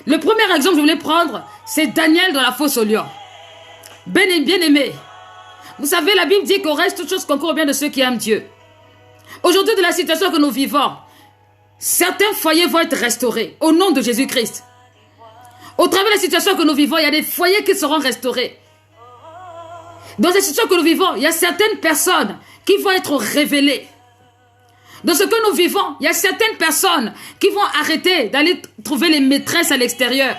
Le premier exemple que je voulais prendre, c'est Daniel dans la fosse au lion. Bien-aimé, vous savez, la Bible dit qu'au reste, toutes choses concourent au bien de ceux qui aiment Dieu. Aujourd'hui, de la situation que nous vivons, certains foyers vont être restaurés au nom de Jésus-Christ. Au travers de la situation que nous vivons, il y a des foyers qui seront restaurés. Dans cette situation que nous vivons, il y a certaines personnes qui vont être révélées. Dans ce que nous vivons, il y a certaines personnes qui vont arrêter d'aller trouver les maîtresses à l'extérieur,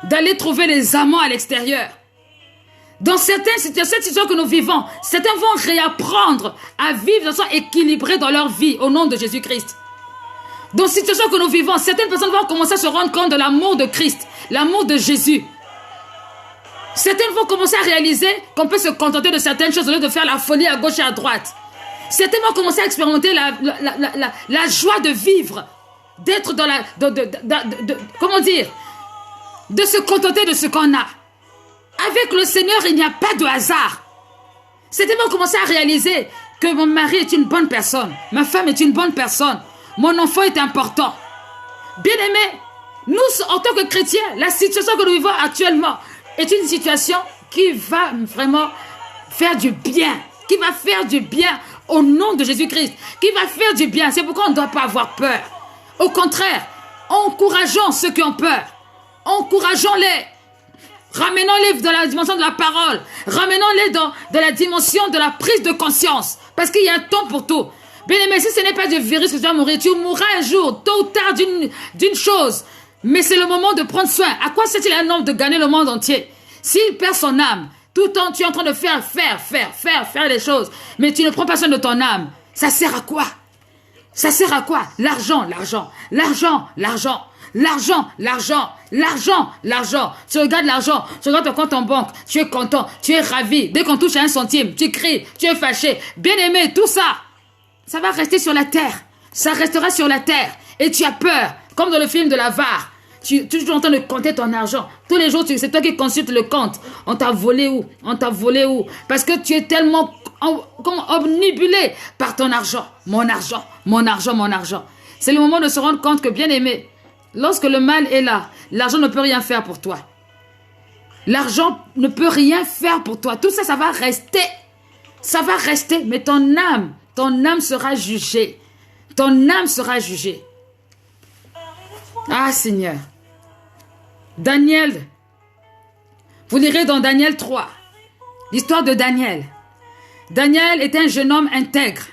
d'aller trouver les amants à l'extérieur. Dans cette situation que nous vivons, certains vont réapprendre à vivre de façon équilibrée dans leur vie au nom de Jésus-Christ. Dans cette situation que nous vivons, certaines personnes vont commencer à se rendre compte de l'amour de Christ, l'amour de Jésus. Certaines vont commencer à réaliser qu'on peut se contenter de certaines choses au lieu de faire la folie à gauche et à droite. Certains vont commencer à expérimenter la joie de vivre, d'être dans la... comment dire? De se contenter de ce qu'on a. Avec le Seigneur, il n'y a pas de hasard. Certains vont commencer à réaliser que mon mari est une bonne personne, ma femme est une bonne personne, mon enfant est important. Bien-aimés, nous, en tant que chrétiens, la situation que nous vivons actuellement est une situation qui va vraiment faire du bien, qui va faire du bien au nom de Jésus-Christ, qui va faire du bien. C'est pourquoi on ne doit pas avoir peur. Au contraire, encourageons ceux qui ont peur. Encourageons-les. Ramenons-les dans la dimension de la parole. Ramenons-les dans la dimension de la prise de conscience. Parce qu'il y a un temps pour tout. Bien aimé, si ce n'est pas du virus que tu vas mourir, tu mourras un jour, tôt ou tard, d'une chose. Mais c'est le moment de prendre soin. À quoi sert-il un homme de gagner le monde entier? S'il perd son âme, tout le temps tu es en train de faire les choses, mais tu ne prends pas soin de ton âme, ça sert à quoi? Ça sert à quoi? L'argent. Tu regardes l'argent, tu regardes ton compte en banque, tu es content, tu es ravi. Dès qu'on touche à 1 centime, tu cries, tu es fâché. Bien-aimé, tout ça, ça va rester sur la terre. Ça restera sur la terre. Et tu as peur, comme dans le film de l'avare. Tu es toujours en train de compter ton argent. Tous les jours, c'est toi qui consultes le compte. On t'a volé où? Parce que tu es tellement omnibulé par ton argent. Mon argent. C'est le moment de se rendre compte que, bien aimé, lorsque le mal est là, l'argent ne peut rien faire pour toi. L'argent ne peut rien faire pour toi. Tout ça, ça va rester. Ça va rester. Mais ton âme sera jugée. Ah, Seigneur. Daniel. Vous lirez dans Daniel 3. L'histoire de Daniel. Daniel était un jeune homme intègre,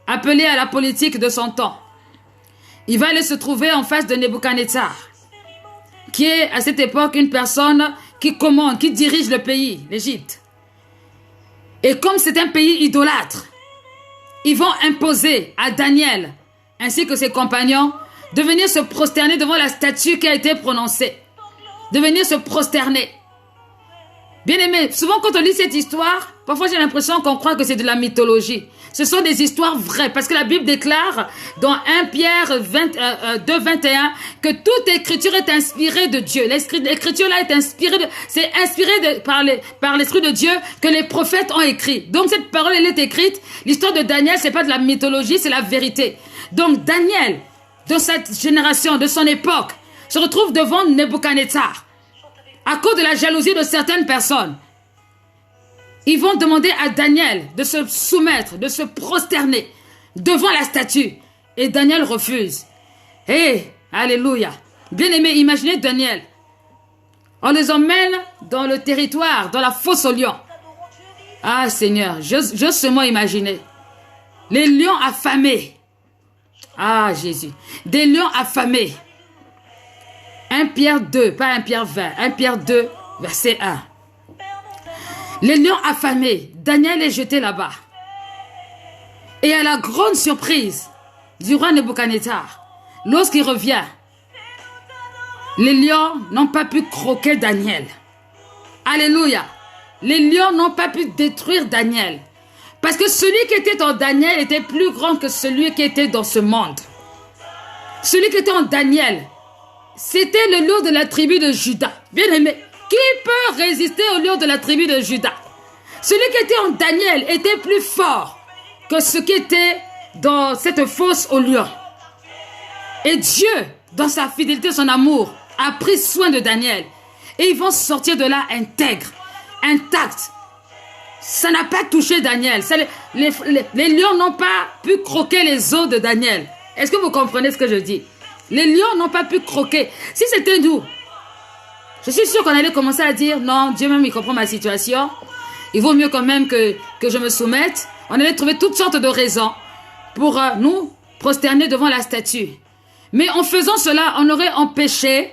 appelé à la politique de son temps. Il va aller se trouver en face de Nebuchadnezzar, qui est à cette époque une personne qui commande, qui dirige le pays, l'Égypte. Et comme c'est un pays idolâtre, ils vont imposer à Daniel, ainsi que ses compagnons, de venir se prosterner devant la statue qui a été prononcée. De venir se prosterner. Bien aimé, souvent quand on lit cette histoire, parfois j'ai l'impression qu'on croit que c'est de la mythologie. Ce sont des histoires vraies, parce que la Bible déclare dans 1 Pierre 2, 21 que toute écriture est inspirée de Dieu. L'écriture là est inspirée, c'est inspiré par l'Esprit de Dieu que les prophètes ont écrit. Donc cette parole, elle est écrite. L'histoire de Daniel, c'est pas de la mythologie, c'est la vérité. Donc Daniel, de cette génération, de son époque, se retrouve devant Nebuchadnezzar à cause de la jalousie de certaines personnes. Ils vont demander à Daniel de se soumettre, de se prosterner devant la statue. Et Daniel refuse. Alléluia. Bien-aimé, imaginez Daniel. On les emmène dans le territoire, dans la fosse aux lions. Ah Seigneur, j'ose seulement imaginer. Les lions affamés. Ah Jésus. Des lions affamés. 1 Pierre 2, pas 1 Pierre 20. 1 Pierre 2, verset 1. Les lions affamés, Daniel est jeté là-bas. Et à la grande surprise du roi Nebuchadnezzar, lorsqu'il revient, les lions n'ont pas pu croquer Daniel. Alléluia. Les lions n'ont pas pu détruire Daniel. Parce que celui qui était en Daniel était plus grand que celui qui était dans ce monde. Celui qui était en Daniel, c'était le lion de la tribu de Juda. Bien aimé. Qui peut résister au lion de la tribu de Juda? Celui qui était en Daniel était plus fort que ce qui était dans cette fosse aux lions. Et Dieu, dans sa fidélité, son amour, a pris soin de Daniel. Et ils vont sortir de là intègres, intacts. Ça n'a pas touché Daniel. Les lions n'ont pas pu croquer les os de Daniel. Est-ce que vous comprenez ce que je dis? Les lions n'ont pas pu croquer. Si c'était nous, je suis sûr qu'on allait commencer à dire, non, Dieu même, il comprend ma situation. Il vaut mieux quand même que je me soumette. On allait trouver toutes sortes de raisons pour nous prosterner devant la statue. Mais en faisant cela, on aurait empêché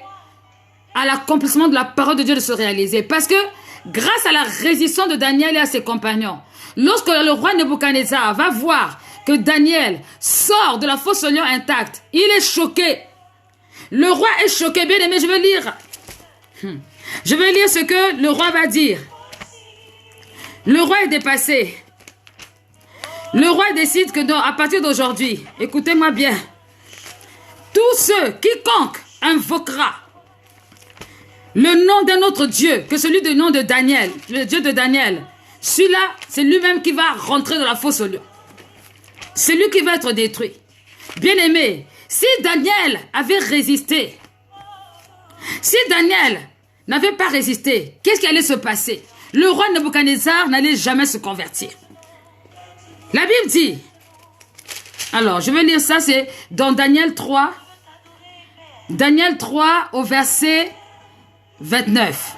à l'accomplissement de la parole de Dieu de se réaliser. Parce que grâce à la résistance de Daniel et à ses compagnons, lorsque le roi Nebuchadnezzar va voir que Daniel sort de la fosse aux lions intacte, il est choqué. Le roi est choqué. Bien aimé, je vais lire. Je vais lire ce que le roi va dire. Le roi est dépassé. Le roi décide que non, à partir d'aujourd'hui, écoutez-moi bien, quiconque invoquera le nom d'un autre Dieu que celui du nom de Daniel, le Dieu de Daniel, celui-là, c'est lui-même qui va rentrer dans la fosse aux lions. C'est lui qui va être détruit. Bien-aimé, si Daniel avait résisté, si Daniel n'avait pas résisté, qu'est-ce qui allait se passer? Le roi Nebuchadnezzar n'allait jamais se convertir. La Bible dit, alors je vais lire ça, c'est dans Daniel 3 au verset 29.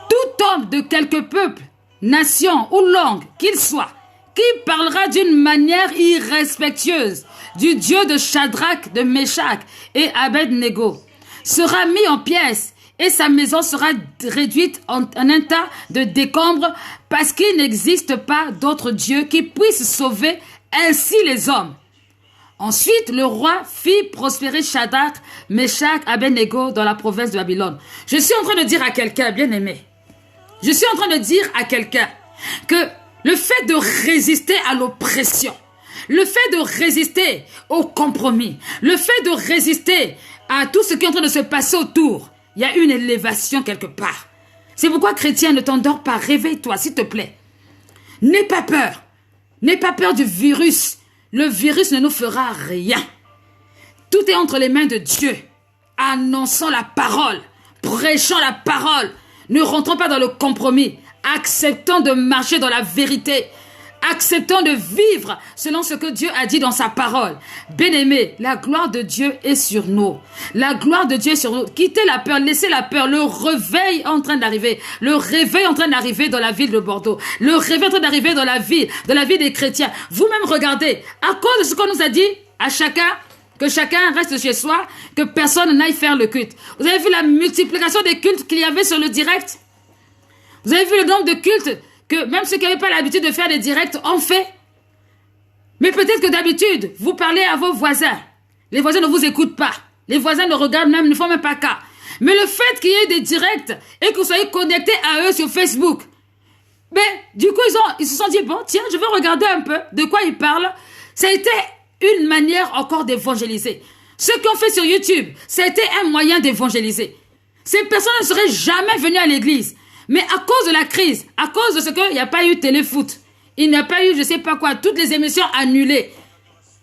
Tout homme de quelque peuple, nation ou langue qu'il soit, qui parlera d'une manière irrespectueuse du Dieu de Shadrach, de Meshach et Abed-Nego, sera mis en pièces et sa maison sera réduite en un tas de décombres parce qu'il n'existe pas d'autre Dieu qui puisse sauver ainsi les hommes. Ensuite, le roi fit prospérer Shadrach, Meshach, Abed-Nego dans la province de Babylone. Je suis en train de dire à quelqu'un, bien aimé, je suis en train de dire à quelqu'un que le fait de résister à l'oppression, le fait de résister au compromis, le fait de résister à tout ce qui est en train de se passer autour, il y a une élévation quelque part. C'est pourquoi, chrétien, ne t'endors pas, réveille-toi, s'il te plaît. N'aie pas peur. N'aie pas peur du virus. Le virus ne nous fera rien. Tout est entre les mains de Dieu. Annonçons la parole, prêchons la parole, ne rentrons pas dans le compromis, acceptons de marcher dans la vérité, acceptons de vivre selon ce que Dieu a dit dans sa parole. Bien-aimés, la gloire de Dieu est sur nous. La gloire de Dieu est sur nous. Quittez la peur, laissez la peur. Le réveil est en train d'arriver. Le réveil est en train d'arriver dans la ville de Bordeaux. Le réveil est en train d'arriver dans la vie des chrétiens. Vous-même regardez, à cause de ce qu'on nous a dit, à chacun, que chacun reste chez soi, que personne n'aille faire le culte. Vous avez vu la multiplication des cultes qu'il y avait sur le direct? Vous avez vu le nombre de cultes que même ceux qui n'avaient pas l'habitude de faire des directs ont fait? Mais peut-être que d'habitude, vous parlez à vos voisins. Les voisins ne vous écoutent pas. Les voisins ne regardent même, ne font même pas cas. Mais le fait qu'il y ait des directs et que vous soyez connectés à eux sur Facebook, ben, du coup, ils se sont dit, bon, tiens, je vais regarder un peu de quoi ils parlent. Ça a été une manière encore d'évangéliser. Ceux qui ont fait sur YouTube, ça a été un moyen d'évangéliser. Ces personnes ne seraient jamais venues à l'église. Mais à cause de la crise, à cause de ce qu'il n'y a pas eu téléfoot, il n'y a pas eu je sais pas quoi, toutes les émissions annulées,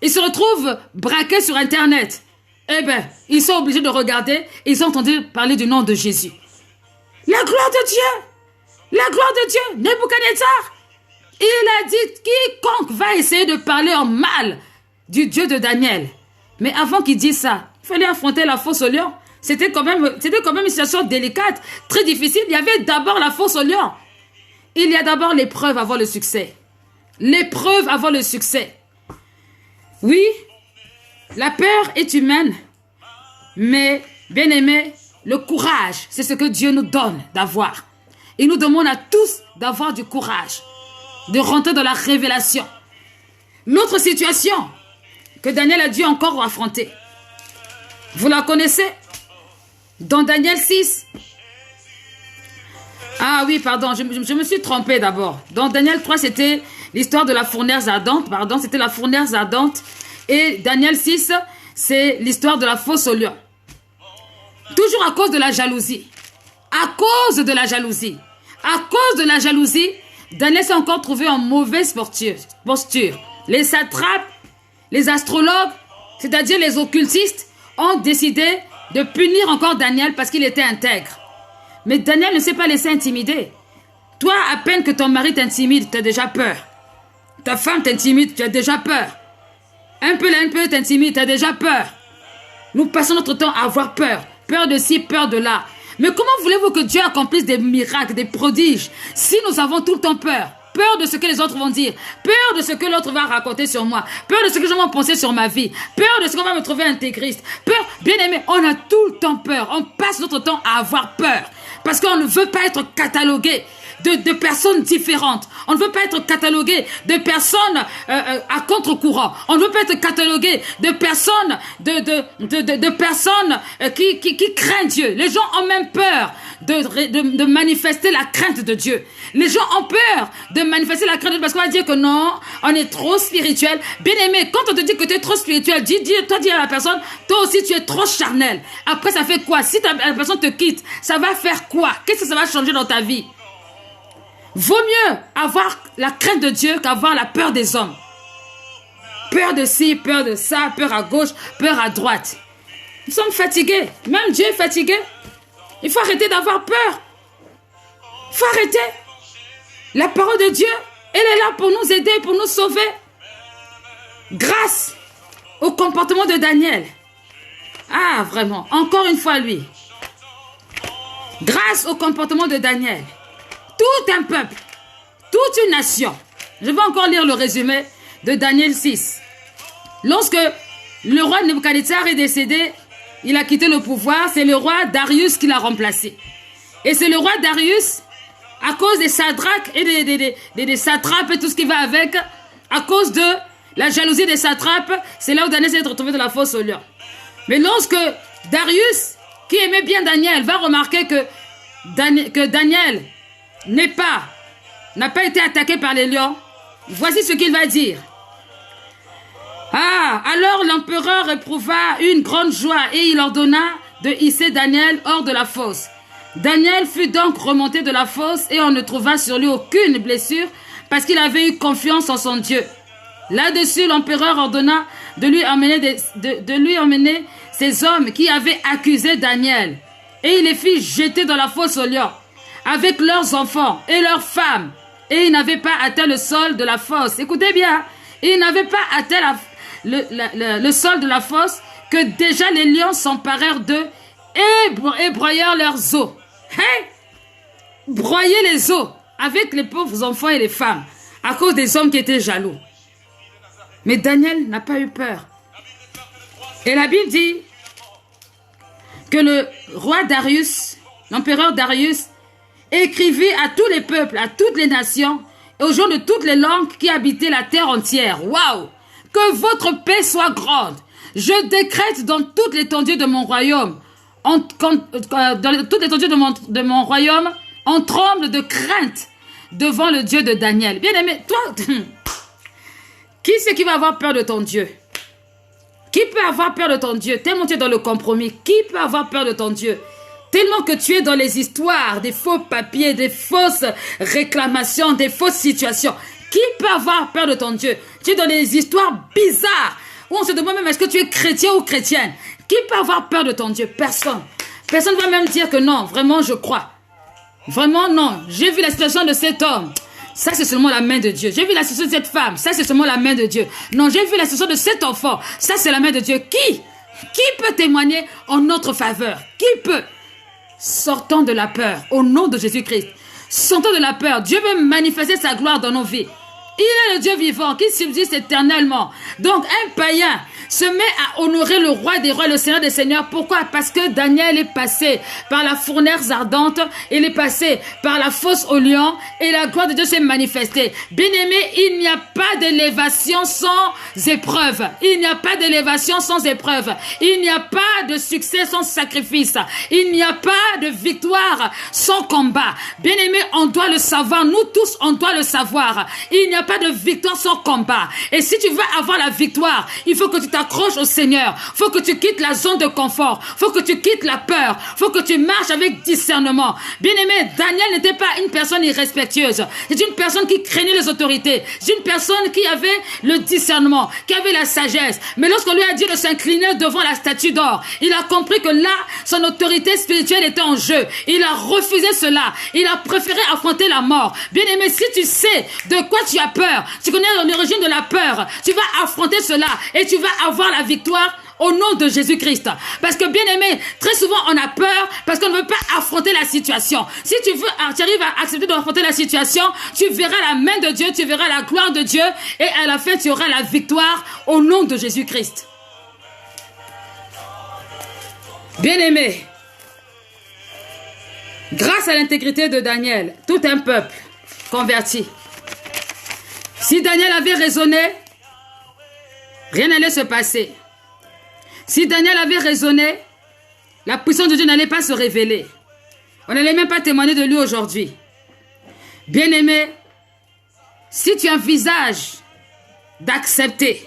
ils se retrouvent braqués sur Internet. Eh bien, ils sont obligés de regarder, ils ont entendu parler du nom de Jésus. La gloire de Dieu! La gloire de Dieu! Nebuchadnezzar! Il a dit, quiconque va essayer de parler en mal du Dieu de Daniel. Mais avant qu'il dise ça, il fallait affronter la fosse au lion. C'était quand même une situation délicate, très difficile. Il y avait d'abord la fosse au lion. Il y a d'abord l'épreuve avant le succès. L'épreuve avant le succès. Oui, la peur est humaine, mais, bien aimé, le courage, c'est ce que Dieu nous donne d'avoir. Il nous demande à tous d'avoir du courage, de rentrer dans la révélation. L'autre situation que Daniel a dû encore affronter, vous la connaissez? Dans Daniel 6. Ah oui, pardon, je me suis trompée d'abord. Dans Daniel 3, c'était l'histoire de la fournaise ardente. Pardon, c'était la fournaise ardente. Et Daniel 6, c'est l'histoire de la fosse au lion. Toujours à cause de la jalousie. À cause de la jalousie. À cause de la jalousie, Daniel s'est encore trouvé en mauvaise posture. Les satrapes, les astrologues, c'est-à-dire les occultistes, ont décidé de punir encore Daniel parce qu'il était intègre. Mais Daniel ne s'est pas laissé intimider. Toi, à peine que ton mari t'intimide, tu as déjà peur. Ta femme t'intimide, tu as déjà peur. Un peu t'intimide, tu as déjà peur. Nous passons notre temps à avoir peur. Peur de ci, peur de là. Mais comment voulez-vous que Dieu accomplisse des miracles, des prodiges, si nous avons tout le temps peur? Peur de ce que les autres vont dire. Peur de ce que l'autre va raconter sur moi. Peur de ce que je vais penser sur ma vie. Peur de ce qu'on va me trouver intégriste. Peur, bien aimé, on a tout le temps peur. On passe notre temps à avoir peur. Parce qu'on ne veut pas être catalogué de personnes différentes. On ne veut pas être catalogué de personnes à contre-courant. On ne veut pas être catalogué de personnes de personnes qui craignent Dieu. Les gens ont même peur de manifester la crainte de Dieu. Les gens ont peur de manifester la crainte de Dieu parce qu'on va dire que non, on est trop spirituel. Bien aimé, quand on te dit que tu es trop spirituel, dis à la personne, toi aussi tu es trop charnel. Après ça fait quoi? Si la personne te quitte, ça va faire quoi? Qu'est-ce que ça va changer dans ta vie? Vaut mieux avoir la crainte de Dieu qu'avoir la peur des hommes. Peur de ci, peur de ça, peur à gauche, peur à droite. Nous sommes fatigués. Même Dieu est fatigué. Il faut arrêter d'avoir peur. Il faut arrêter. La parole de Dieu, elle est là pour nous aider, pour nous sauver. Grâce au comportement de Daniel. Ah, vraiment. Encore une fois, lui. Grâce au comportement de Daniel. Tout un peuple, toute une nation. Je vais encore lire le résumé de Daniel 6. Lorsque le roi Nebuchadnezzar est décédé, il a quitté le pouvoir, c'est le roi Darius qui l'a remplacé. Et c'est le roi Darius, à cause des satraques et des satrapes et tout ce qui va avec, à cause de la jalousie des satrapes, c'est là où Daniel s'est retrouvé dans la fosse au lion. Mais lorsque Darius, qui aimait bien Daniel, va remarquer que Daniel n'a pas été attaqué par les lions, voici ce qu'il va dire. Ah, alors l'empereur éprouva une grande joie et il ordonna de hisser Daniel hors de la fosse. Daniel fut donc remonté de la fosse et on ne trouva sur lui aucune blessure parce qu'il avait eu confiance en son Dieu. Là-dessus, l'empereur ordonna de lui emmener ces hommes qui avaient accusé Daniel et il les fit jeter dans la fosse aux lions avec leurs enfants et leurs femmes. Et ils n'avaient pas atteint le sol de la fosse. Écoutez bien, ils n'avaient pas atteint le sol de la fosse que déjà les lions s'emparèrent d'eux et broyèrent leurs os. Hein? Broyer les os avec les pauvres enfants et les femmes à cause des hommes qui étaient jaloux. Mais Daniel n'a pas eu peur. Et la Bible dit que le roi Darius, l'empereur Darius, écrivit à tous les peuples, à toutes les nations et aux gens de toutes les langues qui habitaient la terre entière. Waouh! Que votre paix soit grande. Je décrète dans toute l'étendue de mon royaume dans toute l'étendue de mon royaume, on tremble de crainte devant le Dieu de Daniel. Bien-aimé, toi, qui c'est qui va avoir peur de ton Dieu? Qui peut avoir peur de ton Dieu? Tellement tu es dans le compromis. Qui peut avoir peur de ton Dieu? Tellement que tu es dans les histoires, des faux papiers, des fausses réclamations, des fausses situations. Qui peut avoir peur de ton Dieu? Tu es dans des histoires bizarres où on se demande même est-ce que tu es chrétien ou chrétienne. Qui peut avoir peur de ton Dieu? Personne. Personne ne va même dire que non, vraiment je crois. Vraiment non. J'ai vu la situation de cet homme. Ça, c'est seulement la main de Dieu. J'ai vu la situation de cette femme. Ça, c'est seulement la main de Dieu. Non, j'ai vu la situation de cet enfant. Ça, c'est la main de Dieu. Qui peut témoigner en notre faveur? Qui peut? Sortons de la peur au nom de Jésus-Christ. Sortons de la peur. Dieu veut manifester sa gloire dans nos vies. Il est le Dieu vivant qui subsiste éternellement. Donc, un païen se met à honorer le roi des rois, le Seigneur des seigneurs. Pourquoi? Parce que Daniel est passé par la fournaise ardente, il est passé par la fosse au lion et la gloire de Dieu s'est manifestée. Bien-aimé, il n'y a pas d'élévation sans épreuve. Il n'y a pas d'élévation sans épreuve. Il n'y a pas de succès sans sacrifice. Il n'y a pas de victoire sans combat. Bien-aimé, on doit le savoir. Nous tous, on doit le savoir. Il n'y a pas de victoire sans combat. Et si tu veux avoir la victoire, il faut que tu t'accroches au Seigneur. Il faut que tu quittes la zone de confort. Il faut que tu quittes la peur. Il faut que tu marches avec discernement. Bien-aimé, Daniel n'était pas une personne irrespectueuse. C'est une personne qui craignait les autorités. C'est une personne qui avait le discernement, qui avait la sagesse. Mais lorsqu'on lui a dit de s'incliner devant la statue d'or, il a compris que là, son autorité spirituelle était en jeu. Il a refusé cela. Il a préféré affronter la mort. Bien-aimé, si tu sais de quoi tu as peur, tu connais l'origine de la peur, tu vas affronter cela et tu vas avoir la victoire au nom de Jésus-Christ. Parce que bien aimé, très souvent on a peur parce qu'on ne veut pas affronter la situation. Si tu arrives à accepter d'affronter la situation, tu verras la main de Dieu, tu verras la gloire de Dieu et à la fin tu auras la victoire au nom de Jésus-Christ. Bien aimé, grâce à l'intégrité de Daniel, tout un peuple converti. Si Daniel avait raisonné, rien n'allait se passer. Si Daniel avait raisonné, la puissance de Dieu n'allait pas se révéler. On n'allait même pas témoigner de lui aujourd'hui. Bien-aimé, si tu envisages d'accepter,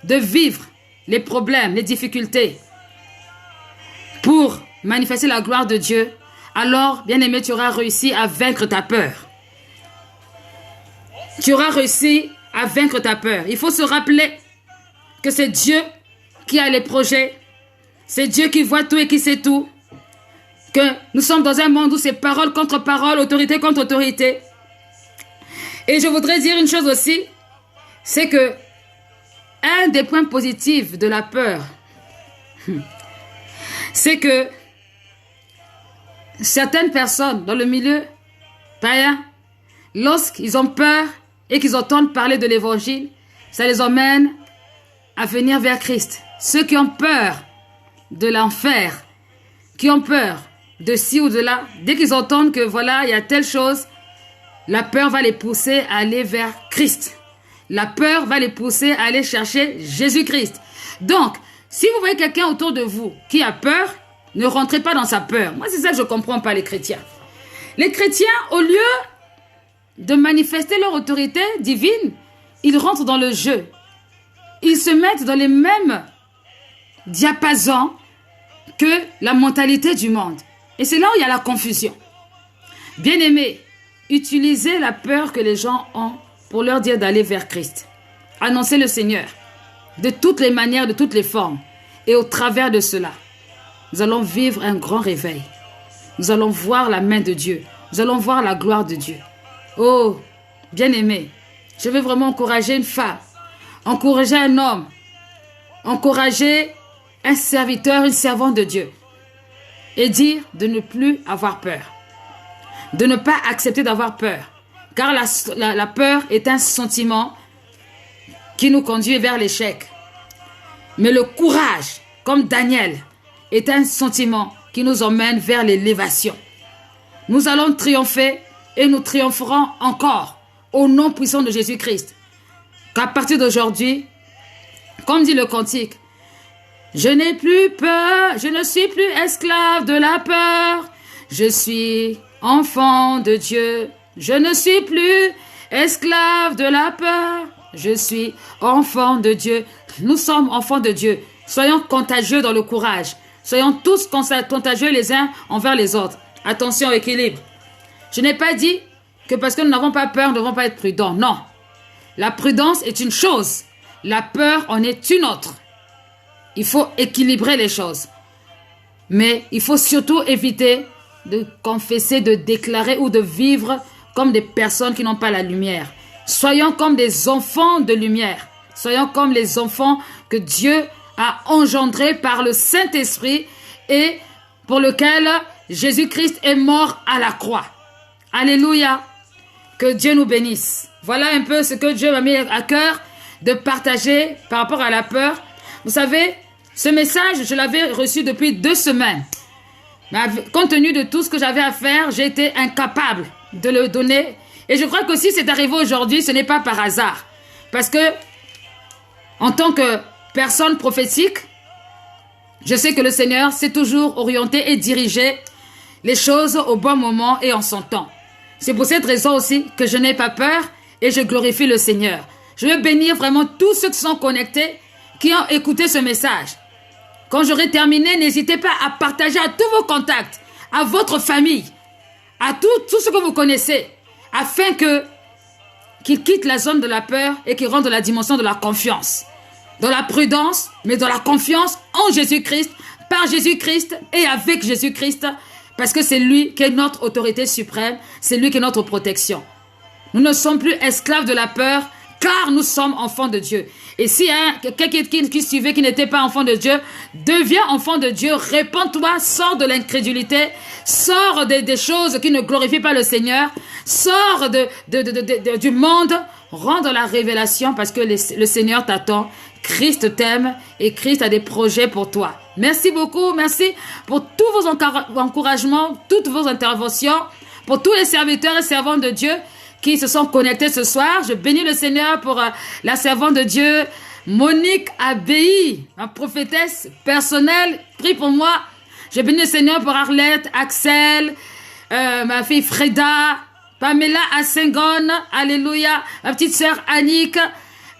de vivre les problèmes, les difficultés, pour manifester la gloire de Dieu, alors, bien-aimé, tu auras réussi à vaincre ta peur. Tu auras réussi à vaincre ta peur. Il faut se rappeler que c'est Dieu qui a les projets. C'est Dieu qui voit tout et qui sait tout. Que nous sommes dans un monde où c'est parole contre parole, autorité contre autorité. Et je voudrais dire une chose aussi, c'est que un des points positifs de la peur, c'est que certaines personnes dans le milieu païen, lorsqu'ils ont peur et qu'ils entendent parler de l'évangile, ça les emmène à venir vers Christ. Ceux qui ont peur de l'enfer, qui ont peur de ci ou de là, dès qu'ils entendent que voilà, il y a telle chose, la peur va les pousser à aller vers Christ. La peur va les pousser à aller chercher Jésus-Christ. Donc, si vous voyez quelqu'un autour de vous qui a peur, ne rentrez pas dans sa peur. Moi, c'est ça que je ne comprends pas les chrétiens. Les chrétiens, au lieu de manifester leur autorité divine, ils rentrent dans le jeu. Ils se mettent dans les mêmes diapasons que la mentalité du monde. Et c'est là où il y a la confusion. Bien-aimés, utilisez la peur que les gens ont pour leur dire d'aller vers Christ. Annoncez le Seigneur de toutes les manières, de toutes les formes. Et au travers de cela, nous allons vivre un grand réveil. Nous allons voir la main de Dieu. Nous allons voir la gloire de Dieu. Oh, bien-aimé, je veux vraiment encourager une femme, encourager un homme, encourager un serviteur, une servante de Dieu. Et dire de ne plus avoir peur. De ne pas accepter d'avoir peur. Car la peur est un sentiment qui nous conduit vers l'échec. Mais le courage, comme Daniel, est un sentiment qui nous emmène vers l'élévation. Nous allons triompher et nous triompherons encore au nom puissant de Jésus-Christ. Qu'à partir d'aujourd'hui, comme dit le cantique, Je n'ai plus peur, je ne suis plus esclave de la peur. Je suis enfant de Dieu. Je ne suis plus esclave de la peur. Je suis enfant de Dieu. Nous sommes enfants de Dieu. Soyons contagieux dans le courage. Soyons tous contagieux les uns envers les autres. Attention, équilibre. Je n'ai pas dit que parce que nous n'avons pas peur, nous ne devons pas être prudents. Non. La prudence est une chose. La peur en est une autre. Il faut équilibrer les choses. Mais il faut surtout éviter de confesser, de déclarer ou de vivre comme des personnes qui n'ont pas la lumière. Soyons comme des enfants de lumière. Soyons comme les enfants que Dieu a engendrés par le Saint-Esprit et pour lequel Jésus-Christ est mort à la croix. Alléluia. Que Dieu nous bénisse. Voilà un peu ce que Dieu m'a mis à cœur de partager par rapport à la peur. Vous savez, ce message, je l'avais reçu depuis 2 semaines. Mais compte tenu de tout ce que j'avais à faire, j'ai été incapable de le donner. Et je crois que si c'est arrivé aujourd'hui, ce n'est pas par hasard. Parce que, en tant que personne prophétique, je sais que le Seigneur sait toujours orienter et diriger les choses au bon moment et en son temps. C'est pour cette raison aussi que je n'ai pas peur et je glorifie le Seigneur. Je veux bénir vraiment tous ceux qui sont connectés, qui ont écouté ce message. Quand j'aurai terminé, n'hésitez pas à partager à tous vos contacts, à votre famille, à tous ceux que vous connaissez, afin qu'ils quittent la zone de la peur et qu'ils rentrent dans la dimension de la confiance. Dans la prudence, mais dans la confiance en Jésus-Christ, par Jésus-Christ et avec Jésus-Christ, parce que c'est lui qui est notre autorité suprême, c'est lui qui est notre protection. Nous ne sommes plus esclaves de la peur, car nous sommes enfants de Dieu. Et si quelqu'un qui suivait, qui n'était pas enfant de Dieu, devient enfant de Dieu, répands-toi, sors de l'incrédulité, sors des choses qui ne glorifient pas le Seigneur, sors du monde, rentre dans la révélation parce que le Seigneur t'attend, Christ t'aime et Christ a des projets pour toi. Merci beaucoup, merci pour tous vos encouragements, toutes vos interventions, pour tous les serviteurs et servantes de Dieu qui se sont connectés ce soir. Je bénis le Seigneur pour la servante de Dieu, Monique Abbaye, ma prophétesse personnelle. Prie pour moi. Je bénis le Seigneur pour Arlette, Axel, ma fille Freda, Pamela Assengone, alléluia, ma petite sœur Annick,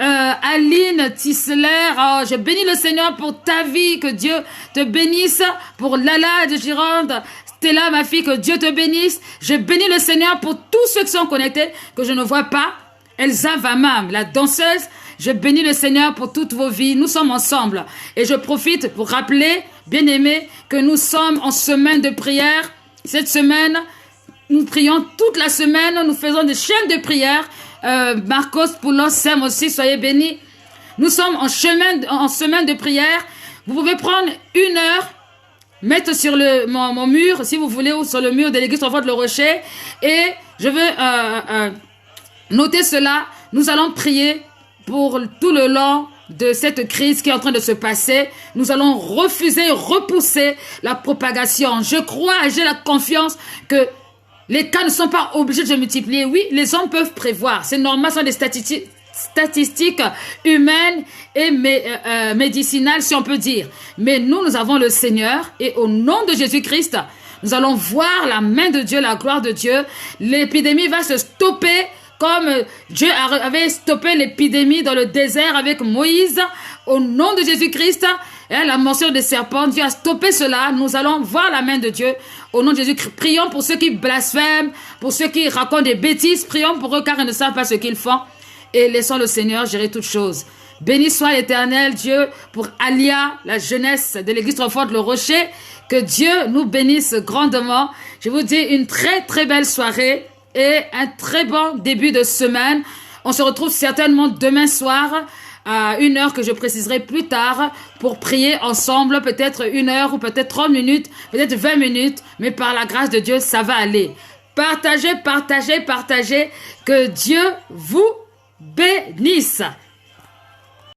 Aline Tisler. Oh, je bénis le Seigneur pour ta vie, que Dieu te bénisse, pour Lala de Gironde, Stella, ma fille, que Dieu te bénisse. Je bénis le Seigneur pour tous ceux qui sont connectés, que je ne vois pas. Elsa Vamam, la danseuse, je bénis le Seigneur pour toutes vos vies. Nous sommes ensemble. Et je profite pour rappeler, bien-aimés, que nous sommes en semaine de prière. Cette semaine, nous prions toute la semaine. Nous faisons des chaînes de prière. Marcos Poulos, Sam aussi, soyez bénis. Nous sommes en semaine de prière. Vous pouvez prendre 1 heure, mettre sur mon mur, si vous voulez, ou sur le mur de l'église Enfants de le Rocher. Et je veux noter cela. Nous allons prier pour tout le long de cette crise qui est en train de se passer. Nous allons repousser la propagation. Je crois et j'ai la confiance que les cas ne sont pas obligés de se multiplier. Oui, les hommes peuvent prévoir. C'est normal, ce sont des statistiques humaines et médicinales, si on peut dire. Mais nous avons le Seigneur et au nom de Jésus-Christ, nous allons voir la main de Dieu, la gloire de Dieu. L'épidémie va se stopper comme Dieu avait stoppé l'épidémie dans le désert avec Moïse. Au nom de Jésus-Christ, et la morsure des serpents, Dieu a stoppé cela. Nous allons voir la main de Dieu. Au nom de Jésus, prions pour ceux qui blasphèment, pour ceux qui racontent des bêtises. Prions pour eux car ils ne savent pas ce qu'ils font. Et laissons le Seigneur gérer toutes choses. Béni soit l'Éternel Dieu pour Alia, la jeunesse de l'église Enfants de le Rocher. Que Dieu nous bénisse grandement. Je vous dis une très très belle soirée et un très bon début de semaine. On se retrouve certainement demain soir à 1 heure que je préciserai plus tard pour prier ensemble, peut-être 1 heure ou peut-être 30 minutes, peut-être 20 minutes, mais par la grâce de Dieu, ça va aller. Partagez, partagez, partagez, que Dieu vous bénisse.